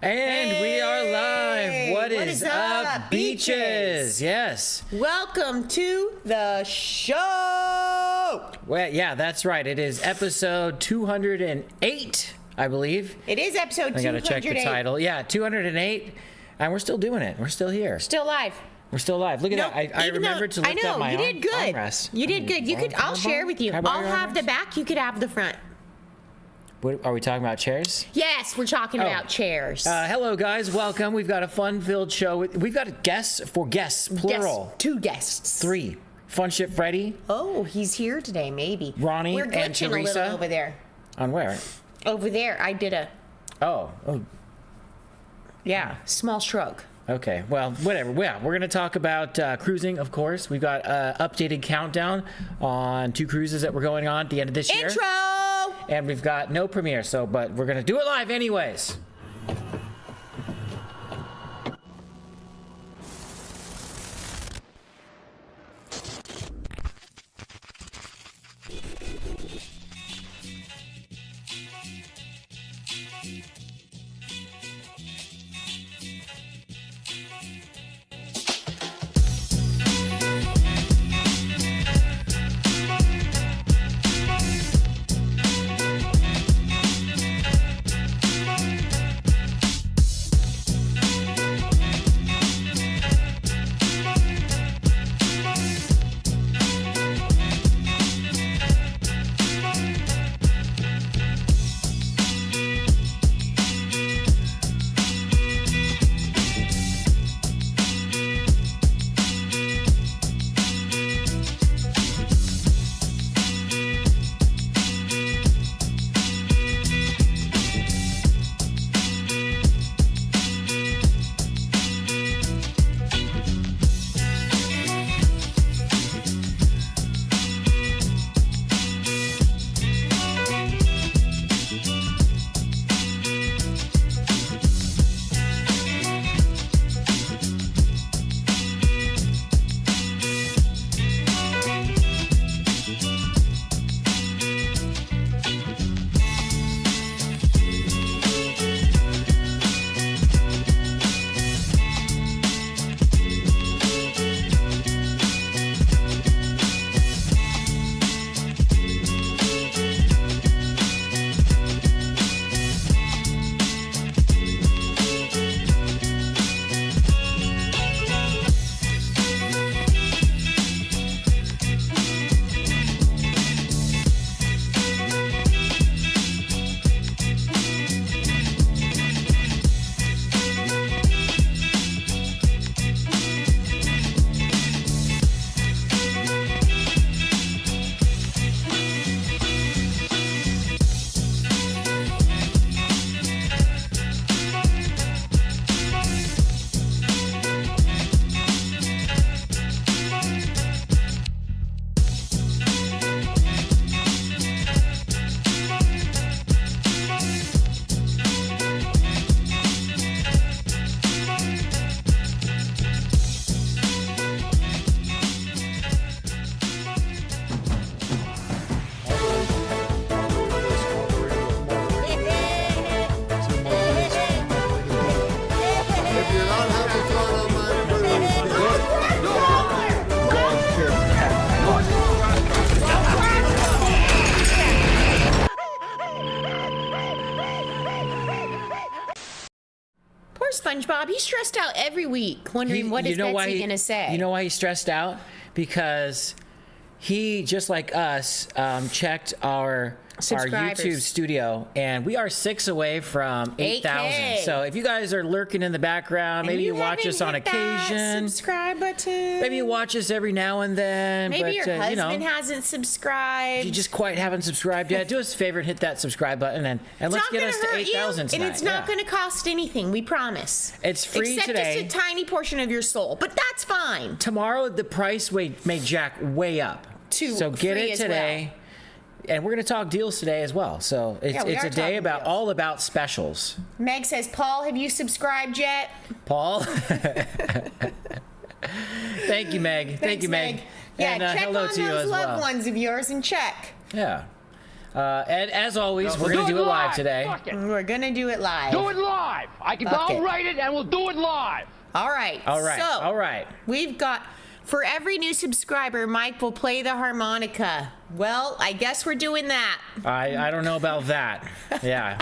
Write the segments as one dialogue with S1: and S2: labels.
S1: And we are live. What is up, beaches? Yes.
S2: Welcome to the show.
S1: Well, yeah, that's right. It is episode 208, I believe.
S2: It is episode 208.
S1: I gotta check the title. Yeah, 208. And we're still doing it. We're still here.
S2: Still live.
S1: We're still live. Look at that. I remembered to lift up my armrest.
S2: You did good. You could. I'll share with you. I'll have the back. You could have the front.
S1: What, are we talking about chairs?
S2: Yes, we're talking about chairs.
S1: Hello, guys. Welcome. We've got a fun-filled show. We've got guests, plural.
S2: 2 guests.
S1: 3. Fun Ship Freddy.
S2: Oh, he's here today, maybe.
S1: Ronnie
S2: we're
S1: and
S2: glitching
S1: Teresa.
S2: a little over there.
S1: On where?
S2: Over there. I did a...
S1: Oh.
S2: Yeah, small stroke.
S1: Okay, well, whatever. Yeah, we're going to talk about cruising, of course. We've got an updated countdown on 2 cruises that we're going on at the end of this year.
S2: Intro!
S1: And we've got no premiere, but we're going to do it live anyways.
S2: SpongeBob, he's stressed out every week, wondering what is Betsy going to say.
S1: You know why he's stressed out? Because he, just like us, checked our YouTube studio, and we are 6 away from 8,000. So if you guys are lurking in the background, maybe you watch us on occasion.
S2: Subscribe button.
S1: Maybe you watch us every now and then.
S2: Maybe your husband hasn't subscribed.
S1: You just quite haven't subscribed yet. Do us a favor and hit that subscribe button, and let's get us to 8,000 tonight.
S2: And it's not going to cost anything, we promise.
S1: It's free today.
S2: Except just a tiny portion of your soul, but that's fine.
S1: Tomorrow, the price may jack way up. So get it today. And we're going to talk deals today as well. So it's a day all about specials.
S2: Meg says, Paul, have you subscribed yet?
S1: Paul? Thank you, Meg. Thank you, Meg.
S2: Yeah,
S1: and
S2: check
S1: hello
S2: on
S1: to you
S2: those
S1: as
S2: loved
S1: well.
S2: ones of yours and check.
S1: Yeah. And as always, we're going to do it live today.
S2: We're going to do it live.
S3: Do it live. I'll write it and we'll do it live.
S2: All right. So, we've got, for every new subscriber, Mike will play the harmonica. Well, I guess we're doing that.
S1: I don't know about that. Yeah.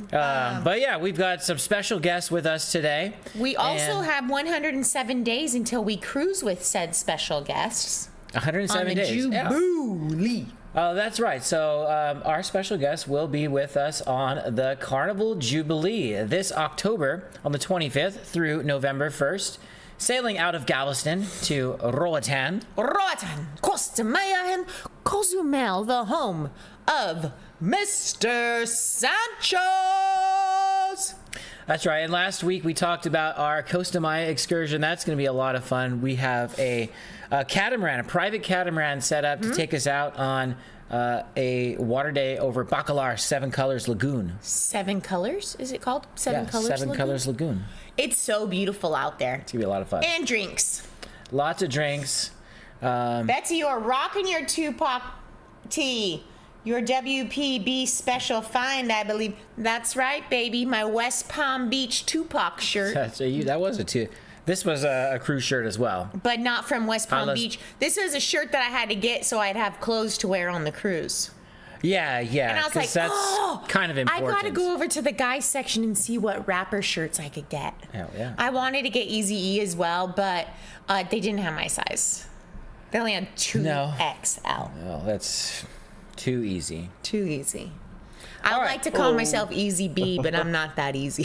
S1: But yeah, we've got some special guests with us today.
S2: We also have 107 days until we cruise with said special guests.
S1: 107 days.
S2: Jubilee.
S1: Oh, that's right. So our special guest will be with us on the Carnival Jubilee this October on the 25th through November 1st, sailing out of Galveston to Roatan,
S2: Costa Maya, and Cozumel, the home of Mr. Sancho's.
S1: That's right. And last week we talked about our Costa Maya excursion. That's going to be a lot of fun. We have a catamaran, a private catamaran set up to take us out on a water day over Bacalar 7 Colors Lagoon.
S2: 7 Colors? Is it called? Seven Colors Lagoon?
S1: 7 Colors Lagoon.
S2: It's so beautiful out there.
S1: It's going to be a lot of fun.
S2: And drinks.
S1: Lots of drinks.
S2: Betsy, you're rocking your Tupac tee. Your WPB special find, I believe. That's right, baby. My West Palm Beach Tupac shirt.
S1: That was a two. This was a cruise shirt as well.
S2: But not from West Palm Beach. This is a shirt that I had to get so I'd have clothes to wear on the cruise.
S1: Yeah.
S2: And I was like,
S1: that's kind of important.
S2: I got to go over to the guys section and see what rapper shirts I could get.
S1: Oh, yeah.
S2: I wanted to get Eazy-E as well, but they didn't have my size. They only had 2XL.
S1: No, that's too easy.
S2: Too easy. I like to call myself Easy B, but I'm not that easy.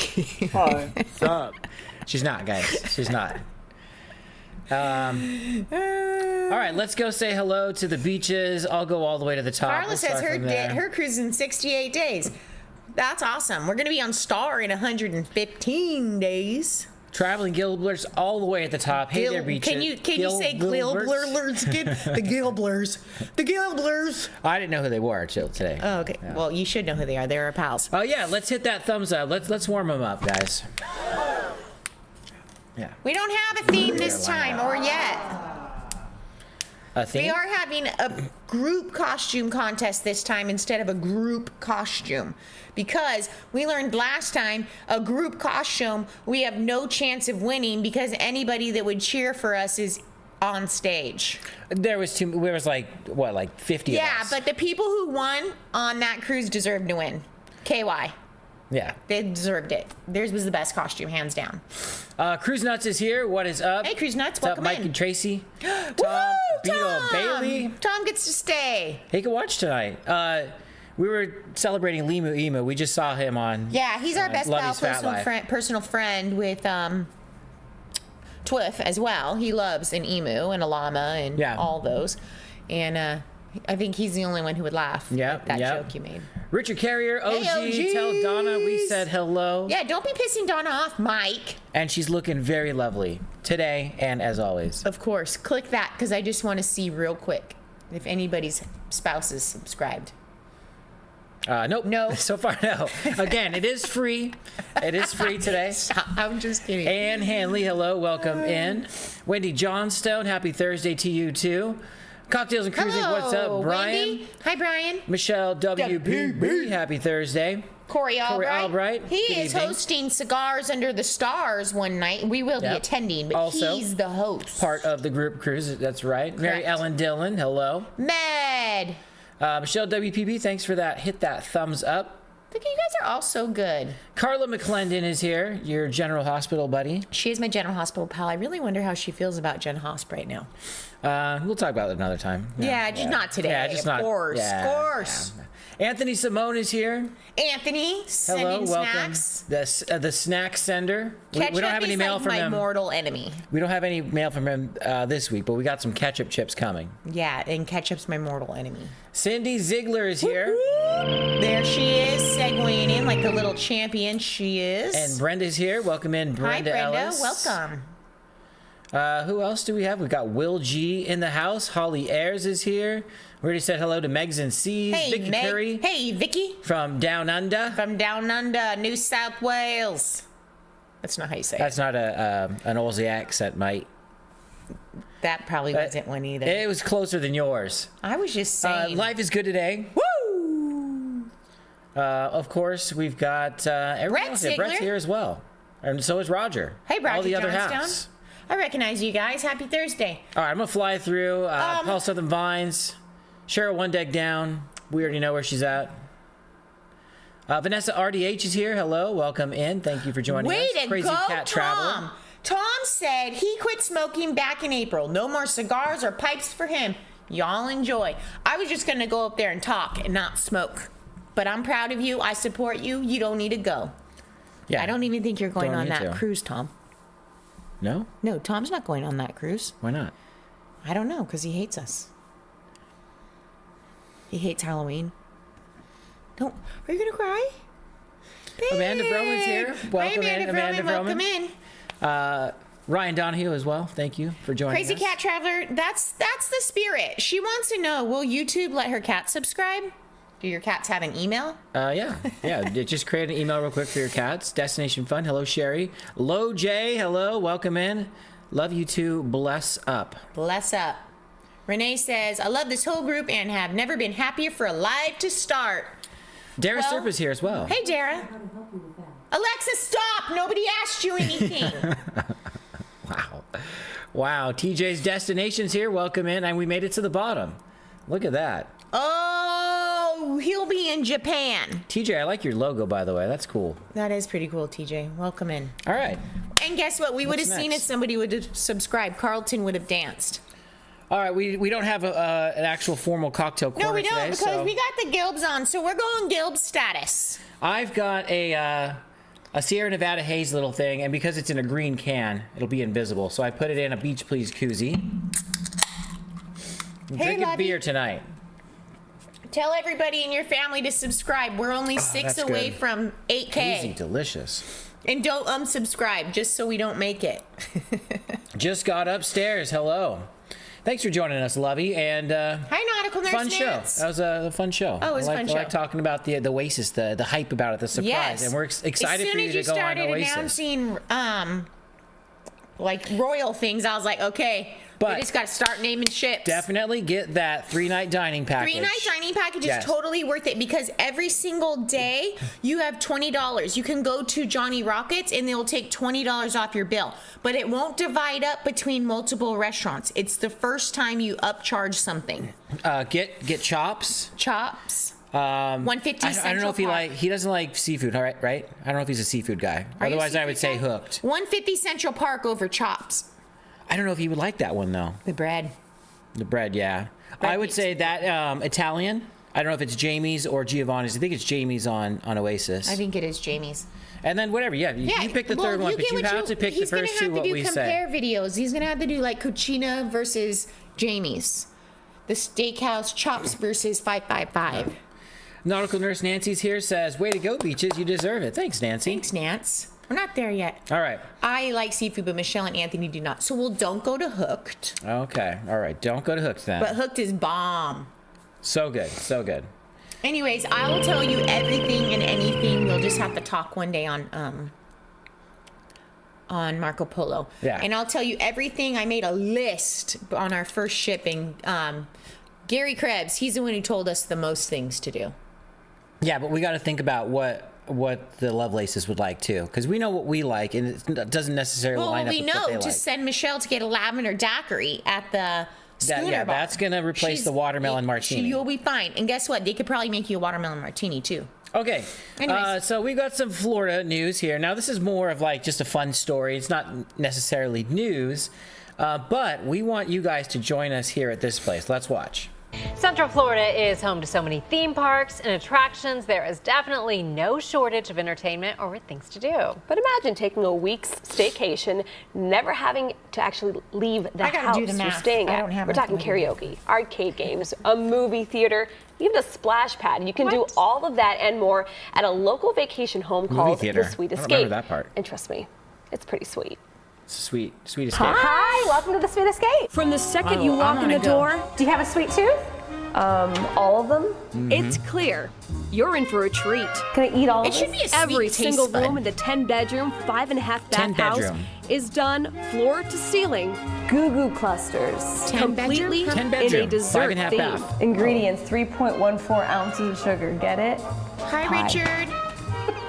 S3: Hi, what's up?
S1: She's not, guys. She's not. All right, let's go say hello to the beaches. I'll go all the way to the top.
S2: Carla says her cruise is in 68 days. That's awesome. We're going to be on Star in 115 days.
S1: Traveling Gilblers all the way at the top. Hey there, beaches.
S2: Can you say Gilblers? The Gilblers. The Gilblers.
S1: I didn't know who they were until today.
S2: Oh, okay. Yeah. Well, you should know who they are. They're our pals.
S1: Oh yeah, let's hit that thumbs up. Let's warm them up, guys. Yeah.
S2: We don't have a theme this time, or yet.
S1: A theme?
S2: We are having a group costume contest this time instead of a group costume. Because we learned last time, a group costume, we have no chance of winning because anybody that would cheer for us is on stage.
S1: There was 50 of us.
S2: Yeah, but the people who won on that cruise deserved to win. KY.
S1: Yeah.
S2: They deserved it. Theirs was the best costume, hands down.
S1: Cruise Nuts is here. What is up?
S2: Hey, Cruise Nuts,
S1: welcome
S2: in.
S1: Mike and Tracy.
S2: Tom,
S1: Beetle, Bailey.
S2: Tom gets to stay.
S1: He can watch tonight. We were celebrating Limu Emu. We just saw him on.
S2: Yeah, he's our best pal, personal friend with Twiff as well. He loves an emu and a llama and all those. And I think he's the only one who would laugh at that joke you made.
S1: Richard Carrier, OG, tell Donna we said hello.
S2: Yeah, don't be pissing Donna off, Mike.
S1: And she's looking very lovely today and as always.
S2: Of course. Click that because I just want to see real quick if anybody's spouse is subscribed.
S1: Nope.
S2: No.
S1: So far, no. Again, it is free. It is free today.
S2: I'm just kidding.
S1: Ann Hanley, hello. Welcome in. Wendy Johnstone, happy Thursday to you, too. Cocktails and Cruising, what's up? Brian.
S2: Wendy. Hi, Brian.
S1: Michelle WPB, happy Thursday.
S2: Corey Albright. He is
S1: evening.
S2: hosting Cigars Under the Stars one night. We will be attending, but
S1: also,
S2: he's the host.
S1: Part of the group cruise, that's right.
S2: Correct.
S1: Mary Ellen Dillon, hello.
S2: Med.
S1: Michelle WPB, thanks for that. Hit that thumbs up.
S2: Look, you guys are all so good.
S1: Carla McClendon is here, your General Hospital buddy.
S2: She is my General Hospital pal. I really wonder how she feels about Gen Hosp right now.
S1: We'll talk about it another time.
S2: Just not today.
S1: Yeah, just not.
S2: Of course.
S1: Yeah. Anthony Simone is here.
S2: Anthony,
S1: hello, welcome.
S2: Snacks.
S1: The snack sender. We don't have any mail from him.
S2: My mortal enemy.
S1: We don't have any mail from him this week, but we got some ketchup chips coming.
S2: Yeah, and ketchup's my mortal enemy.
S1: Cindy Ziegler is here.
S2: There she is, segueing in like the little champion she is.
S1: And Brenda's here. Welcome in, Brenda Ellis.
S2: Welcome.
S1: Who else do we have? We've got Will G in the house. Holly Ayers is here. We already said hello to Megs and C's.
S2: Hey,
S1: Vicky Curry.
S2: Hey, Vicky.
S1: From Down Under.
S2: From Down Under, New South Wales. That's not how you say it.
S1: That's not an Aussie accent, mate.
S2: That probably wasn't one either.
S1: It was closer than yours.
S2: I was just saying.
S1: Life is good today.
S2: Woo!
S1: Of course, we've got everyone else here. Brett's here as well. And so is Roger.
S2: Hey, Roger.
S1: All the other
S2: Johnstone.
S1: halves.
S2: I recognize you guys. Happy Thursday.
S1: All right, I'm going to fly through. Paul Southern Vines. Cheryl One Deck Down. We already know where she's at. Vanessa RDH is here. Hello. Welcome in. Thank you for joining us.
S2: Way to
S1: Crazy
S2: go,
S1: Cat
S2: Tom.
S1: Traveler.
S2: Tom said he quit smoking back in April. No more cigars or pipes for him. Y'all enjoy. I was just going to go up there and talk and not smoke. But I'm proud of you. I support you. You don't need to go.
S1: Yeah.
S2: I don't even think you're going
S1: Don't
S2: on
S1: need
S2: that
S1: to.
S2: cruise, Tom.
S1: No?
S2: No, Tom's not going on that cruise.
S1: Why not?
S2: I don't know, because he hates us. He hates Halloween. Are you going to cry?
S1: Amanda Vroman's here. Welcome in, Amanda
S2: Welcome
S1: Vroman.
S2: in.
S1: Ryan Donahue as well. Thank you for joining
S2: Crazy
S1: us.
S2: Cat Traveler, that's the spirit. She wants to know, will YouTube let her cat subscribe? Do your cats have an email?
S1: Yeah. Just create an email real quick for your cats. Destination Fun. Hello, Sherry. Lo J. Hello. Welcome in. Love you too. Bless up.
S2: Bless up. Renee says, I love this whole group and have never been happier for a live to start.
S1: Dara Serp is here as well.
S2: Hey, Dara. Alexa, stop. Nobody asked you anything.
S1: Wow. TJ's Destination's here. Welcome in. And we made it to the bottom. Look at that.
S2: Oh, he'll be in Japan.
S1: TJ, I like your logo, by the way. That's cool.
S2: That is pretty cool, TJ. Welcome in.
S1: All right.
S2: And guess what? We would have seen if somebody would have subscribed. Carlton would have danced.
S1: All right. We don't have an actual formal cocktail corner
S2: No, we don't,
S1: today,
S2: because
S1: so
S2: we got the Gilbs on, so we're going Gilbs status.
S1: I've got a Sierra Nevada Haze little thing, and because it's in a green can, it'll be invisible. So I put it in a Beach Please koozie. I'm drinking
S2: Lovey.
S1: beer tonight.
S2: Tell everybody in your family to subscribe. We're only 6
S1: that's
S2: away
S1: good.
S2: from 8K.
S1: Easy, delicious.
S2: And don't unsubscribe, just so we don't make it.
S1: Just got upstairs. Hello. Thanks for joining us, Lovey. And
S2: Hi, Nautical Nurse
S1: fun
S2: Nance.
S1: show. That was a fun show.
S2: Oh, it was a fun
S1: I like
S2: show.
S1: talking about the Oasis, the hype about it, the surprise.
S2: Yes.
S1: And we're excited for you to go on
S2: As soon as you
S1: Oasis.
S2: started announcing, like, royal things, I was like, okay,
S1: But
S2: we just got to start naming ships.
S1: Definitely get that 3-night dining package.
S2: 3-night dining package
S1: Yes.
S2: is totally worth it because every single day you have $20. You can go to Johnny Rockets and they'll take $20 off your bill. But it won't divide up between multiple restaurants. It's the first time you upcharge something.
S1: Get chops.
S2: Chops. 150
S1: I don't know if he doesn't like seafood, all right? I don't know if he's a seafood guy.
S2: Are you a
S1: Otherwise, I would
S2: seafood
S1: say
S2: guy?
S1: hooked.
S2: 150 Central Park over chops.
S1: I don't know if he would like that one, though.
S2: The bread.
S1: The bread, yeah.
S2: Bread
S1: I would
S2: makes
S1: say that Italian. I don't know if it's Jamie's or Giovanni's. I think it's Jamie's on Oasis.
S2: I think it is Jamie's.
S1: And then whatever, you pick the third one, but you have to pick the first two, what we say.
S2: He's going to have to do compare videos. He's going to have to do like Cucina versus Jamie's. The steakhouse chops versus 555.
S1: Nautical Nurse Nancy's here, says, way to go, Beaches. You deserve it. Thanks, Nancy.
S2: Thanks, Nance. We're not there yet.
S1: All right.
S2: I like seafood, but Michelle and Anthony do not. So don't go to Hooked.
S1: Okay. All right. Don't go to Hooked then.
S2: But Hooked is bomb.
S1: So good. So good.
S2: Anyways, I will tell you everything and anything. We'll just have to talk one day on Marco Polo.
S1: Yeah.
S2: And I'll tell you everything. I made a list on our first shipping. Gary Krebs, he's the one who told us the most things to do.
S1: Yeah, but we got to think about what the Lovelaces would like too, because we know what we like, and it doesn't necessarily line up with what they like.
S2: To send Michelle to get a lavender daiquiri at the Schooner Bar.
S1: That's gonna replace the watermelon martini.
S2: You'll be fine. And guess what? They could probably make you a watermelon martini too.
S1: Okay,
S2: Anyways.
S1: so we've got some Florida news here. Now, this is more of like just a fun story. It's not necessarily news, but we want you guys to join us here at this place. Let's watch.
S4: Central Florida is home to so many theme parks and attractions. There is definitely no shortage of entertainment or things to do.
S5: But imagine taking a week's staycation, never having to actually leave the
S2: I gotta
S5: house
S2: do the
S5: you're
S2: math.
S5: staying
S2: I
S5: at.
S2: don't have
S5: We're talking
S2: enough money.
S5: karaoke, arcade games, a movie theater, even a splash pad. You can do all of that and more at a local vacation home called
S1: theater.
S5: The Sweet
S1: I don't
S5: Escape.
S1: remember that part.
S5: And trust me, it's pretty sweet.
S1: Sweet escape.
S5: Hi, welcome to The Sweet Escape.
S6: From the second you walk in the door,
S4: Do you have a sweet tooth?
S5: All of them?
S6: It's clear. You're in for a treat.
S5: Can I eat all
S2: It
S5: of
S2: should
S5: this?
S2: be a sweet
S6: Every
S2: taste
S6: single
S2: bud.
S6: room in the 10-bedroom, 5.5 bath house
S1: bedroom.
S6: is done floor to ceiling,
S5: Goo Goo clusters.
S2: 10 bedroom?
S6: completely
S1: 10
S6: in a
S1: bedroom,
S6: dessert
S1: 5.5
S6: theme.
S1: bath.
S5: Ingredients 3.14 ounces of sugar. Get it?
S2: Hi, Richard.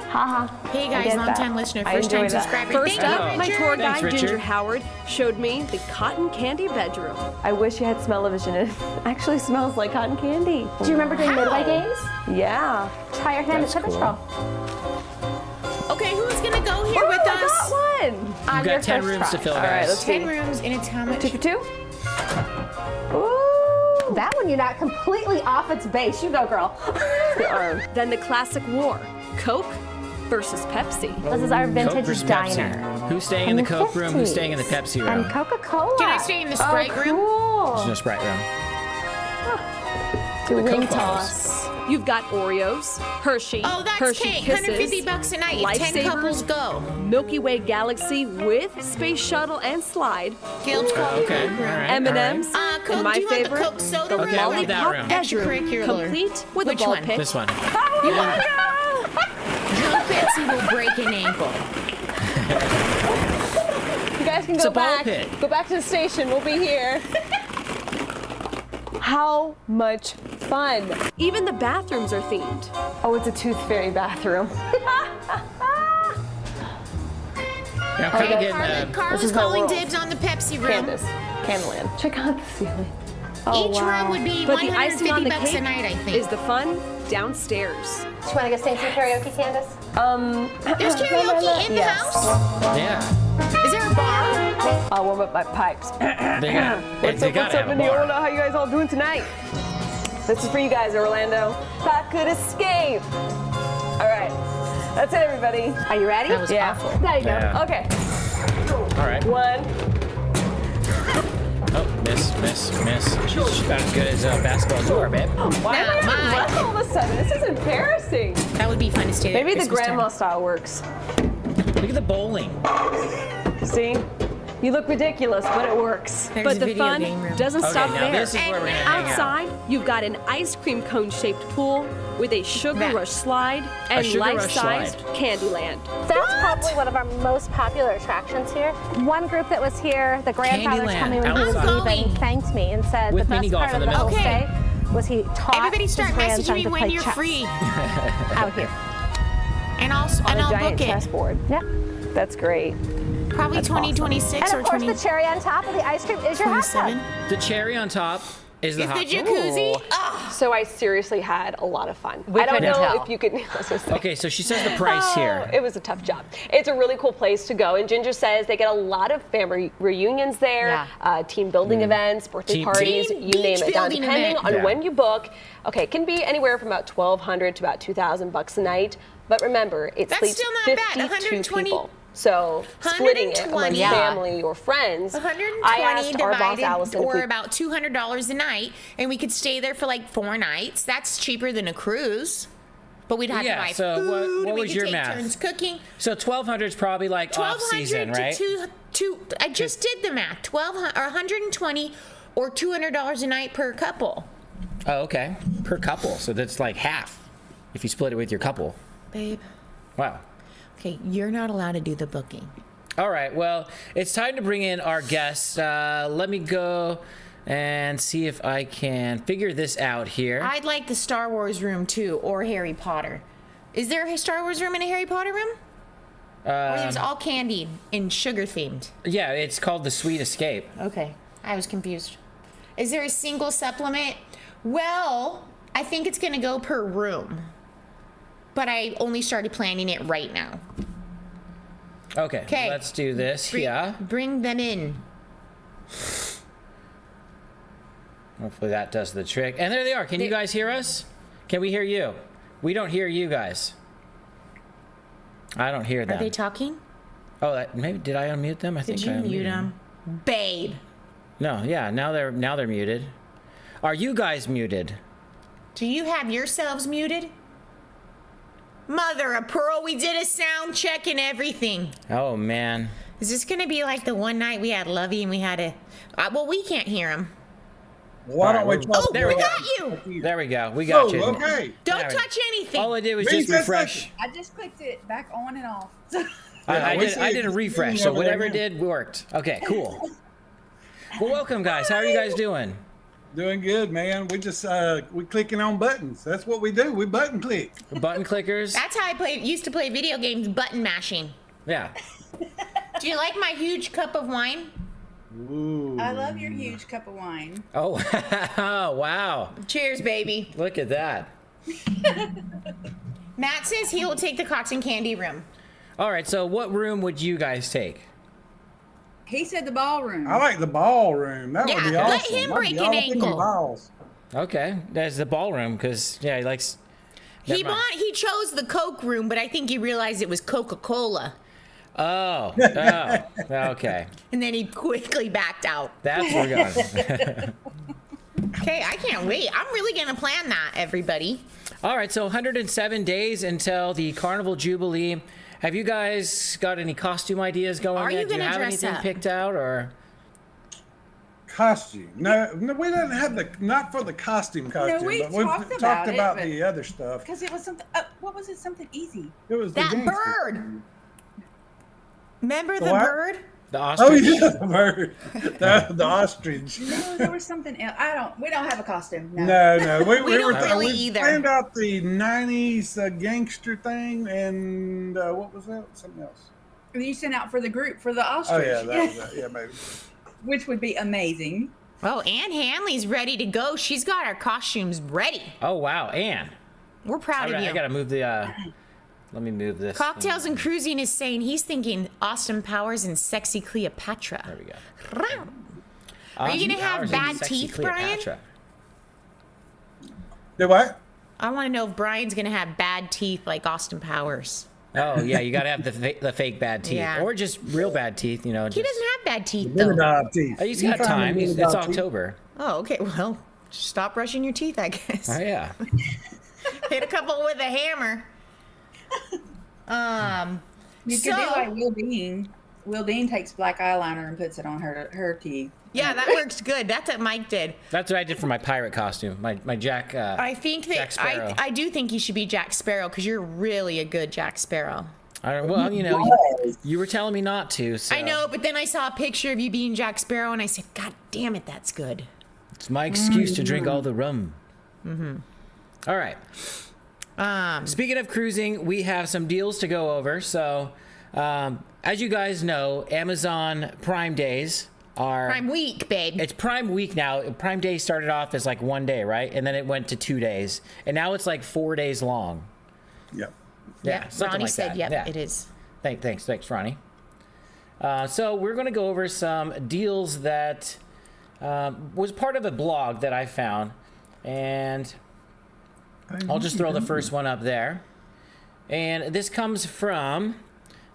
S5: Haha.
S2: Hey
S5: I
S2: guys,
S5: get
S2: long time
S5: that.
S2: listener,
S5: I
S2: first time
S5: enjoy that.
S2: subscriber.
S6: First
S2: Thank
S6: up,
S2: you,
S6: my
S2: Richard.
S6: tour
S1: Thanks,
S6: guide,
S1: Richard.
S6: Ginger Howard, showed me the cotton candy bedroom.
S5: I wish you had smell-o-vision. It actually smells like cotton candy.
S7: Do you remember doing Midway games?
S5: Yeah.
S7: Try your hand
S1: That's
S7: at Pivot
S1: cool.
S7: Troll.
S2: Okay, who's gonna go here
S5: Oh,
S2: with
S5: I
S2: us?
S5: got one.
S1: You've got 10 rooms to fill,
S5: All right,
S1: guys.
S5: let's
S2: 10
S5: see.
S2: rooms, and it's how much?
S5: 2 for 2?
S7: Ooh, that one you're not completely off its base. You go, girl.
S5: The arm.
S6: Then the classic war, Coke versus Pepsi.
S7: This is our
S1: Coke
S7: vintage
S1: versus
S7: diner.
S1: Pepsi. Who's staying in the Coke room? Who's staying in the Pepsi room?
S7: And Coca-Cola.
S2: Can I stay in the Sprite room?
S5: Cool.
S1: There's no Sprite room.
S5: Do
S1: Coke
S5: ring
S1: bottles.
S5: toss.
S6: You've got Oreos, Hershey,
S2: Oh, that's
S6: Hershey
S2: cake.
S6: Kisses,
S2: $150 a night if 10 couples
S6: Lifesavers,
S2: go.
S6: Milky Way Galaxy with Space Shuttle and Slide,
S2: Gil's Coke
S1: Okay, all
S2: room.
S1: right.
S6: M&M's,
S2: Coke,
S6: and my
S2: do you want the
S6: favorite,
S2: Coke soda
S6: the
S2: room?
S1: Okay, I want that
S6: Lollipop
S1: room.
S6: bedroom,
S2: Extracurricular.
S6: complete with
S2: Which
S6: a ball
S2: one?
S6: pit.
S1: This one.
S2: Drunk Betsy will break an ankle.
S5: You guys can
S1: It's
S5: go
S1: a ball
S5: back.
S1: pit.
S5: Go back to the station. We'll be here. How much fun.
S6: Even the bathrooms are themed.
S5: Oh, it's a tooth fairy bathroom.
S1: Yeah, I'm kind of getting
S2: Carla's
S5: is my
S2: calling
S5: world.
S2: dibs on the Pepsi room.
S5: Candace. Candyland. Check out the ceiling. Oh,
S2: Each
S5: wow.
S2: room would be
S6: But the icing on the
S2: $150 a
S6: cake
S2: night, I think.
S6: is the fun downstairs.
S7: Do you want to go sing some karaoke, Candace?
S2: There's karaoke in the
S5: Yes.
S2: house?
S1: yeah.
S2: Is there a bar?
S5: I'll warm up my pipes.
S1: They got,
S5: What's
S1: they
S5: up,
S1: gotta
S5: what's up,
S1: have a
S5: Indiana?
S1: bar.
S5: How you guys all doing tonight? This is for you guys, Orlando. If I could escape. All right. That's it, everybody.
S7: Are you ready?
S2: That was
S5: Yeah.
S2: awful.
S7: There you go.
S1: Yeah.
S5: Okay.
S1: All right.
S5: 1.
S1: Oh, miss. She's about as good as basketball as you are, babe.
S5: Why am I
S2: mine.
S5: having breath all of a sudden? This is embarrassing.
S2: That would be fun to stay there
S5: Maybe
S2: at
S5: the
S2: Christmas
S5: grandma
S2: time.
S5: style works.
S1: Look at the bowling.
S5: See? You look ridiculous, but it works.
S2: There's
S6: But
S2: a
S6: the
S2: video
S6: fun
S2: game room.
S6: doesn't
S1: Okay,
S6: stop
S1: now
S6: there.
S1: this is where we're gonna hang out.
S6: Outside, you've got an ice cream cone-shaped pool with a Sugar
S2: That.
S6: Rush slide and
S1: Sugar Rush
S6: life-sized
S1: slide.
S6: Candyland.
S7: That's probably one of our most popular attractions here. One group that was here, the grandfather
S1: Candyland,
S7: told me when he was
S1: outside.
S7: leaving, thanked me and said
S1: With
S7: the best
S1: mini golf
S7: part
S1: in
S7: of
S1: the
S7: the whole
S1: middle.
S2: Okay.
S7: stay was he taught
S2: Everybody start
S7: his grandson
S2: messaging me
S7: to
S2: when
S7: play
S2: you're
S7: chess
S2: free.
S7: out here.
S2: And I'll
S5: On a giant
S2: book it.
S5: chessboard.
S7: Yep.
S5: That's great.
S2: Probably
S5: That's
S2: 2026
S7: And
S2: or
S7: of course,
S2: 20.
S7: the cherry on top of the ice cream is your hot tub.
S2: 27.
S1: The cherry on top is the
S2: Is
S1: hot
S2: the jacuzzi?
S5: Ooh.
S2: Oh,
S5: So I seriously had a lot of fun.
S4: We
S5: I don't
S4: couldn't
S5: know
S4: tell.
S5: if you could. I was gonna say.
S1: Okay, so she says the price here.
S5: Oh, it was a tough job. It's a really cool place to go. And Ginger says they get a lot of family reunions there, team building events, birthday
S1: Team-
S5: parties,
S2: Team
S5: you name
S2: beach
S5: it. Now,
S2: building
S5: depending
S2: event.
S5: on
S1: Yeah.
S5: when you book, okay, it can be anywhere from about $1,200 to about $2,000 a night. But remember, it
S2: That's
S5: sleeps
S2: still not bad.
S5: 52
S2: 120
S5: people. So splitting it among
S2: 120.
S5: family or friends.
S2: 120
S5: I asked our boss
S2: divided,
S5: Allison if
S2: or
S5: we
S2: about $200 a night, and we could stay there for like 4 nights. That's cheaper than a cruise. But we'd have
S1: Yeah,
S2: to buy
S1: so
S2: food.
S1: what
S2: we
S1: was
S2: could
S1: your
S2: take
S1: math?
S2: turns cooking.
S1: So 1,200 is probably like off season,
S2: 1,200
S1: right?
S2: to two. I just did the math. 1,200 or 120 or $200 a night per couple.
S1: Oh, okay. Per couple. So that's like half if you split it with your couple.
S2: Babe.
S1: Wow.
S2: Okay, you're not allowed to do the booking.
S1: All right. Well, it's time to bring in our guests. Let me go and see if I can figure this out here.
S2: I'd like the Star Wars room too, or Harry Potter. Is there a Star Wars room and a Harry Potter room? Or it was all candy and sugar themed.
S1: Yeah, it's called the Sweet Escape.
S2: Okay, I was confused. Is there a single supplement? Well, I think it's gonna go per room, but I only started planning it right now.
S1: Okay.
S2: 'Kay.
S1: Let's do this. Yeah.
S2: Bring them in.
S1: Hopefully that does the trick. And there they are. Can you guys hear us? Can we hear you? We don't hear you guys. I don't hear them.
S2: Are they talking?
S1: Oh, maybe did I unmute them? I
S2: Did
S1: think
S2: you
S1: I unmuted
S2: mute them? Babe.
S1: No, yeah. Now they're muted. Are you guys muted?
S2: Do you have yourselves muted? Mother of pearl, we did a sound check and everything.
S1: Oh man.
S2: Is this gonna be like the one night we had Lovey and we had a... well, we can't hear him.
S8: Why don't we talk
S1: there we
S8: about
S2: got you.
S1: There we go. We got you.
S8: Okay.
S2: Don't touch anything.
S1: All I did was just refresh.
S9: I just clicked it back on and off.
S1: I did a refresh, so whatever it did worked. Okay, cool. Well, welcome, guys. How are you guys doing?
S8: Doing good, man. We just we clicking on buttons. That's what we do. We button click.
S1: Button clickers.
S2: That's how I used to play video games, button mashing.
S1: Yeah.
S2: Do you like my huge cup of wine?
S8: Ooh.
S9: I love your huge cup of wine.
S1: Oh, wow.
S2: Cheers, baby.
S1: Look at that.
S2: Matt says he will take the cotton candy room.
S1: All right, so what room would you guys take?
S9: He said the ballroom.
S8: I like the ballroom. That would be awesome.
S2: Let him break an ankle.
S8: Balls.
S1: Okay, that's the ballroom because he likes.
S2: He chose the Coke room, but I think he realized it was Coca-Cola.
S1: Oh, okay.
S2: And then he quickly backed out.
S1: That's where we're going.
S2: Okay, I can't wait. I'm really gonna plan that, everybody.
S1: All right, so 107 days until the Carnival Jubilee. Have you guys got any costume ideas going?
S2: Are you
S1: Do you
S2: gonna
S1: have
S2: dress
S1: anything
S2: up?
S1: picked out or?
S8: Costume? No, we didn't have not for the costume.
S9: No, we
S8: but we've
S9: talked
S8: talked
S9: about it,
S8: the other stuff.
S9: Because it was something. What was it? Something easy.
S8: It was
S2: That
S8: the gangster.
S2: bird. Remember the
S8: What?
S2: bird?
S1: The
S8: Oh
S1: ostrich?
S8: yeah, the bird, the ostrich.
S9: No, there was something else. We don't have a costume. No.
S8: No, we
S2: We don't
S8: were
S2: really
S8: we
S2: either.
S8: planned out the '90s gangster thing, and what was that? Something else.
S9: You sent out for the group for the
S8: Oh
S9: ostrich.
S8: yeah, that was it. Yeah, maybe.
S9: Which would be amazing.
S2: Oh, Ann Hanley's ready to go. She's got our costumes ready.
S1: Oh, wow, Anne.
S2: We're proud of you.
S1: I gotta move the. Let me move this.
S2: Cocktails and Cruising is saying he's thinking Austin Powers and Sexy Cleopatra.
S1: There we go.
S2: Are you gonna have
S1: Powers and
S2: bad
S1: Sexy
S2: teeth, Brian?
S1: Cleopatra.
S8: The what?
S2: I want to know if Brian's gonna have bad teeth like Austin Powers.
S1: Oh yeah, you gotta have the fake bad teeth,
S2: Yeah.
S1: or just real bad teeth. You know.
S2: He doesn't have bad teeth
S8: Little
S2: though.
S8: dog teeth.
S1: He's got time. It's October.
S2: Oh, okay. Well, stop brushing your teeth, I guess.
S1: Oh yeah.
S2: Hit a couple with a hammer.
S9: You could do like Will Dean. Will Dean takes black eyeliner and puts it on her teeth.
S2: Yeah, that works good. That's what Mike did.
S1: That's what I did for my pirate costume. My Jack.
S2: I think
S1: Jack
S2: that
S1: Sparrow.
S2: I do think you should be Jack Sparrow because you're really a good Jack Sparrow.
S1: Well, you know, you were telling me not to. So.
S2: I know, but then I saw a picture of you being Jack Sparrow, and I said, "God damn it, that's good."
S1: It's my excuse to drink all the rum. All right. Speaking of cruising, we have some deals to go over. So, as you guys know, Amazon Prime Days are
S2: Prime Week, babe.
S1: It's Prime Week now. Prime Day started off as like 1 day, right? And then it went to 2 days, and now it's like 4 days long.
S8: Yep.
S1: Yeah, something
S2: Ronnie
S1: like
S2: said,
S1: that.
S2: "Yep,
S1: Yeah.
S2: it is."
S1: Thanks, Ronnie. So we're going to go over some deals that was part of a blog that I found, and I'll just throw the first one up there. And this comes from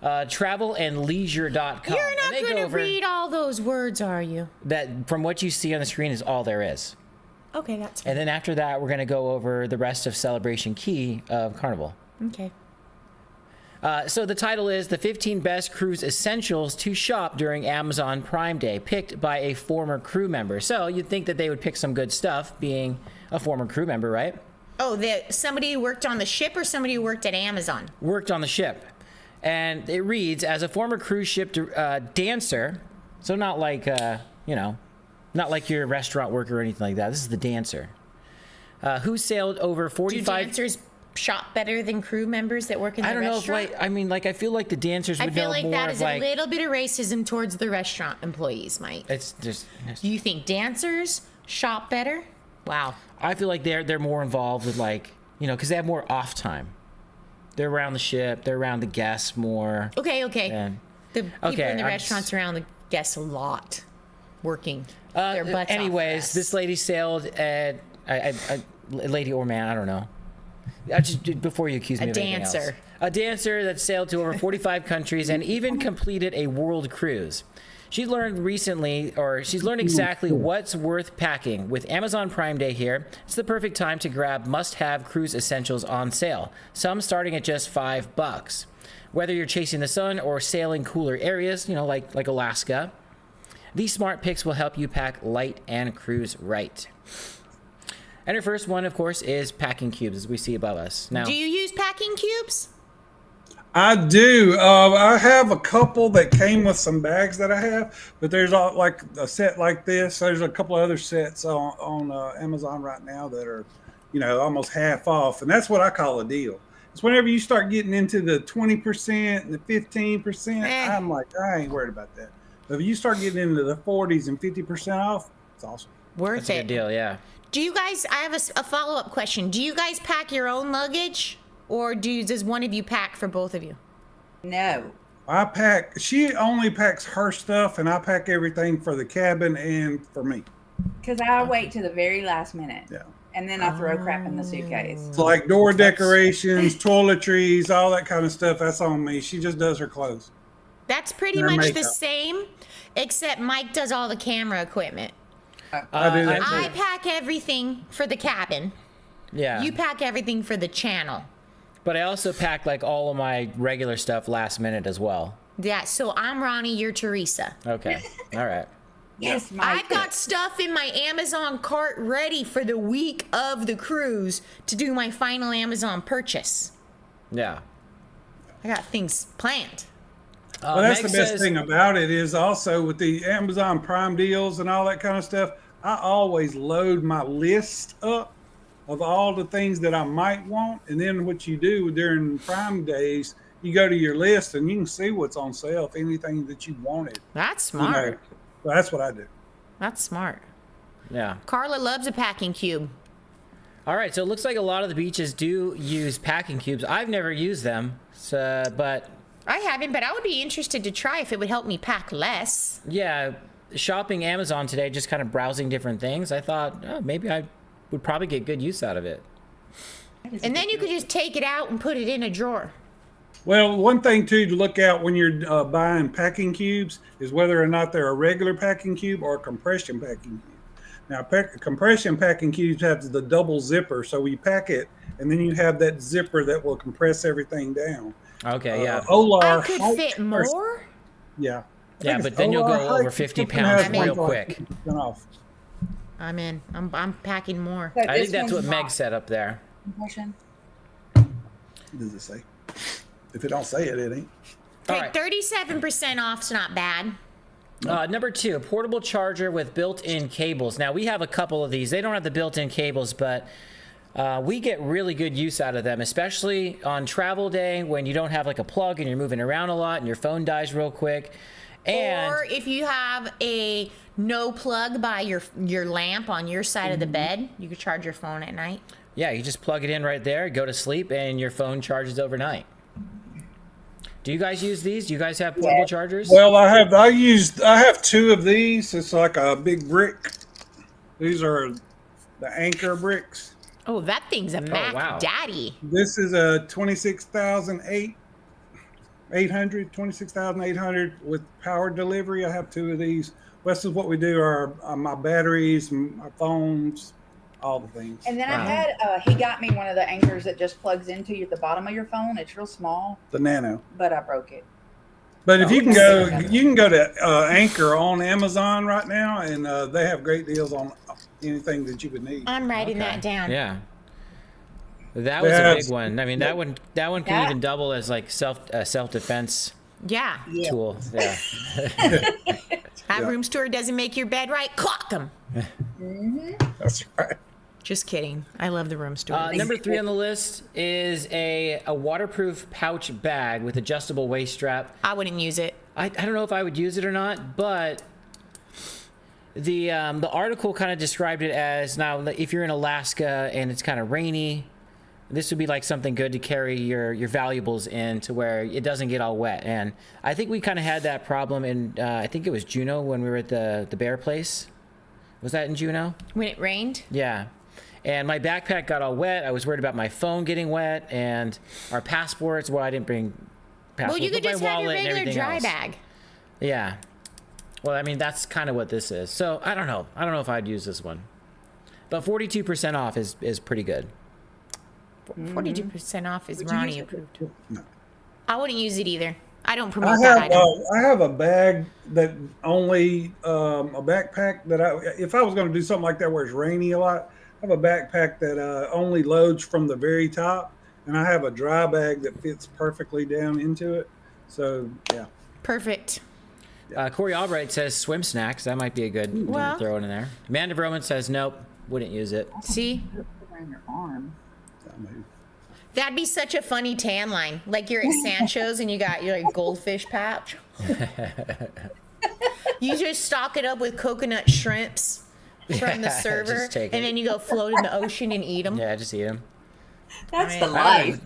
S1: travelandleisure.com.
S2: You're not
S1: And they go
S2: going to
S1: over
S2: read all those words, are you?
S1: that. From what you see on the screen is all there is.
S2: Okay, that's fine.
S1: And then after that, we're going to go over the rest of Celebration Key of Carnival.
S2: Okay.
S1: So the title is The 15 Best Cruise Essentials to Shop During Amazon Prime Day, picked by a former crew member. So you'd think that they would pick some good stuff, being a former crew member, right?
S2: Oh, somebody who worked on the ship or somebody who worked at Amazon?
S1: Worked on the ship. And it reads, as a former cruise ship dancer, so not like, not like your restaurant worker or anything like that. This is the dancer, who sailed over 45...
S2: Do dancers shop better than crew members that work in the
S1: I don't know
S2: restaurant?
S1: if I feel like the dancers would
S2: I feel
S1: know
S2: like
S1: more
S2: that
S1: of
S2: is
S1: like...
S2: a little bit of racism towards the restaurant employees, Mike.
S1: It's just...
S2: Do you think dancers shop better? Wow.
S1: I feel like they're more involved with like, because they have more off time. They're around the ship. They're around the guests more.
S2: Okay.
S1: And,
S2: The people in the
S1: I'm
S2: restaurants around the guests a lot, working their butts off
S1: anyways,
S2: for us.
S1: this lady sailed at a lady or man, I don't know. Just before you accuse me of anything else. A dancer that sailed to over 45 countries and even completed a world cruise. She's learned exactly what's worth packing. With Amazon Prime Day here, it's the perfect time to grab must-have cruise essentials on sale, some starting at just $5. Whether you're chasing the sun or sailing cooler areas, like Alaska, These smart picks will help you pack light and cruise right. And our first one, of course, is packing cubes, as we see above us. Now,
S2: Do you use packing cubes?
S8: I do. I have a couple that came with some bags that I have, but there's like a set like this. There's a couple of other sets on Amazon right now that are, almost half off, and that's what I call a deal. It's whenever you start getting into the 20% and the 15%, I'm like, I ain't worried about that. But if you start getting into the 40s and 50% off, it's awesome.
S2: Worth
S1: that's a good deal, yeah.
S2: Do you guys? I have a follow-up question. Do you guys pack your own luggage? Or does one of you pack for both of you?
S9: No.
S8: I pack. She only packs her stuff, and I pack everything for the cabin and for me.
S9: Because I wait to the very last minute.
S8: Yeah.
S9: And then I throw crap in the suitcase.
S8: It's like door decorations, toiletries, all that kind of stuff. That's on me. She just does her clothes.
S2: That's pretty
S8: Her
S2: much
S8: makeup.
S2: the same, except Mike does all the camera equipment.
S8: I do that
S2: I
S8: too.
S2: pack everything for the cabin.
S1: Yeah.
S2: You pack everything for the channel.
S1: But I also pack like all of my regular stuff last minute as well.
S2: Yeah, so I'm Ronnie, you're Teresa.
S1: Okay. All right.
S9: Yes, Mike.
S2: I've got stuff in my Amazon cart ready for the week of the cruise to do my final Amazon purchase.
S1: Yeah.
S2: I got things planned.
S8: Well, that's
S1: Meg
S8: the best
S1: says-
S8: thing about it is also with the Amazon Prime deals and all that kind of stuff, I always load my list up of all the things that I might want. And then what you do during Prime days, you go to your list and you can see what's on sale, if anything that you wanted.
S2: That's smart.
S8: So that's what I do.
S2: That's smart.
S1: Yeah.
S2: Carla loves a packing cube.
S1: All right. So it looks like a lot of the beaches do use packing cubes. I've never used them, but
S2: I haven't, but I would be interested to try if it would help me pack less.
S1: yeah, shopping Amazon today, just kind of browsing different things, I thought, oh, maybe I would probably get good use out of it.
S2: And then you could just take it out and put it in a drawer.
S8: Well, one thing too to look out when you're buying packing cubes is whether or not they're a regular packing cube or a compression packing cube. Now, compression packing cubes have the double zipper, so you pack it, and then you have that zipper that will compress everything down.
S1: Okay, yeah.
S8: Olar
S2: I could
S8: Hike
S2: fit
S8: are-
S2: more?
S8: Yeah.
S1: Yeah, but then you'll go over 50 pounds real quick.
S8: Off.
S2: I'm in. I'm packing more.
S9: So
S1: I think
S9: this
S1: that's what
S9: one's
S1: Meg
S9: not
S1: said up there.
S9: compression.
S8: What does it say? If it don't say it, it ain't.
S1: All
S2: Okay,
S1: right.
S2: 37% off's not bad.
S1: Number 2, a portable charger with built-in cables. Now, we have a couple of these. They don't have the built-in cables, but we get really good use out of them, especially on travel day when you don't have like a plug and you're moving around a lot and your phone dies real quick. And
S2: Or if you have a no plug by your lamp on your side of the bed, you could charge your phone at night.
S1: yeah, you just plug it in right there, go to sleep, and your phone charges overnight. Do you guys use these? Do you guys have portable chargers?
S8: Well, I have 2 of these. It's like a big brick. These are the Anchor bricks.
S2: Oh, that thing's a Mac
S1: wow.
S2: Daddy.
S8: This is a 26,800 with power delivery. I have 2 of these. This is what we do are my batteries, my phones, all the things.
S9: And then I had, he got me one of the anchors that just plugs into the bottom of your phone. It's real small,
S8: The Nano.
S9: but I broke it.
S8: But if you can go to Anchor on Amazon right now, and they have great deals on anything that you would need.
S2: I'm writing that down.
S1: Yeah. That was a big one. I mean, that one can
S9: Yeah.
S1: even double as like self-defense
S2: Yeah.
S1: tool. Yeah.
S2: That room steward doesn't make your bed right, clock him.
S8: That's right.
S2: Just kidding. I love the room steward.
S1: Number 3 on the list is a waterproof pouch bag with adjustable waist strap.
S2: I wouldn't use it.
S1: I don't know if I would use it or not, but the article kind of described it as, now if you're in Alaska and it's kind of rainy, this would be like something good to carry your valuables in to where it doesn't get all wet. And I think we kind of had that problem in I think it was Juneau when we were at the bear place. Was that in Juneau?
S2: When it rained?
S1: Yeah. And my backpack got all wet. I was worried about my phone getting wet and our passports. Well, I didn't bring passports.
S2: Well, you could
S1: but my
S2: just have your
S1: wallet and
S2: regular
S1: everything
S2: dry
S1: else.
S2: bag.
S1: Yeah. Well, I mean, that's kind of what this is. So I don't know. I don't know if I'd use this one. But 42% off is pretty good.
S2: 42% off is
S8: Would you
S2: Ronnie
S8: use it?
S2: approved.
S8: No.
S2: I wouldn't use it either. I don't promote that item.
S8: I have a bag that only a backpack that if I was going to do something like that where it's rainy a lot, I have a backpack that only loads from the very top, and I have a dry bag that fits perfectly down into it. So yeah,
S2: Perfect.
S1: Corey Albright says swim snacks. That might be a good one to throw in there. Amanda Broman says nope, wouldn't use it.
S2: See?
S9: Around your arm.
S2: That'd be such a funny tan line. Like you're at Sancho's and you got your like goldfish pouch. You just stock it up with coconut shrimps from the server,
S1: Just take it.
S2: and then you go float in the ocean and eat them.
S1: Yeah, just eat them.
S9: That's the life.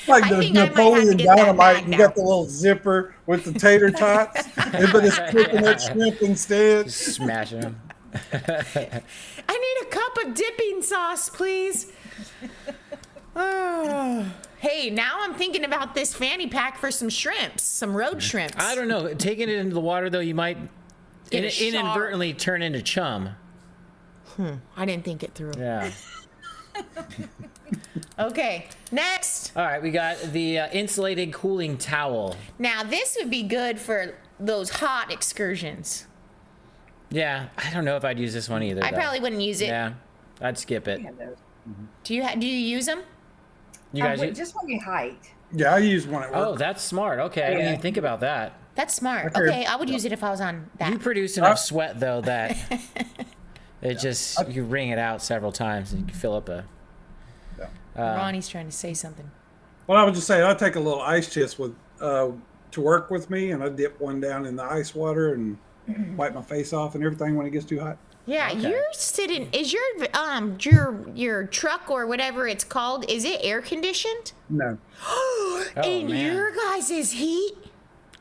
S8: like
S2: I
S8: the
S2: think I might have to
S8: Napoleon
S2: get that
S8: Dynamite.
S2: bag
S8: You got
S2: out.
S8: the little zipper with the tater tots, but it's coconut shrimp instead.
S1: Smashing them.
S2: I need a cup of dipping sauce, please. Oh. Hey, now I'm thinking about this fanny pack for some shrimps, some road shrimps.
S1: I don't know. Taking it into the water though, you might
S2: Get a shark.
S1: inadvertently turn into chum.
S2: I didn't think it through.
S1: Yeah.
S2: Okay, next.
S1: All right, we got the insulated cooling towel.
S2: Now this would be good for those hot excursions.
S1: Yeah, I don't know if I'd use this one either.
S2: I
S1: though.
S2: probably wouldn't use it.
S1: Yeah, I'd skip it.
S2: Do you use them?
S1: You guys,
S9: Just when you hike.
S8: Yeah, I use one at work.
S1: oh, that's smart. Okay, I didn't even think about that.
S2: That's smart.
S8: Okay.
S2: Okay, I would use it if I was on that.
S1: You produce enough sweat though that it just you wring it out several times and you can fill up a.
S2: Ronnie's trying to say something.
S8: Well, I was just saying, I take a little ice chest with to work with me, and I dip one down in the ice water and wipe my face off and everything when it gets too hot.
S2: Yeah,
S1: Okay.
S2: you're sitting. Is your truck or whatever it's called? Is it air conditioned?
S8: No,
S2: In
S1: man.
S2: your guys' heat?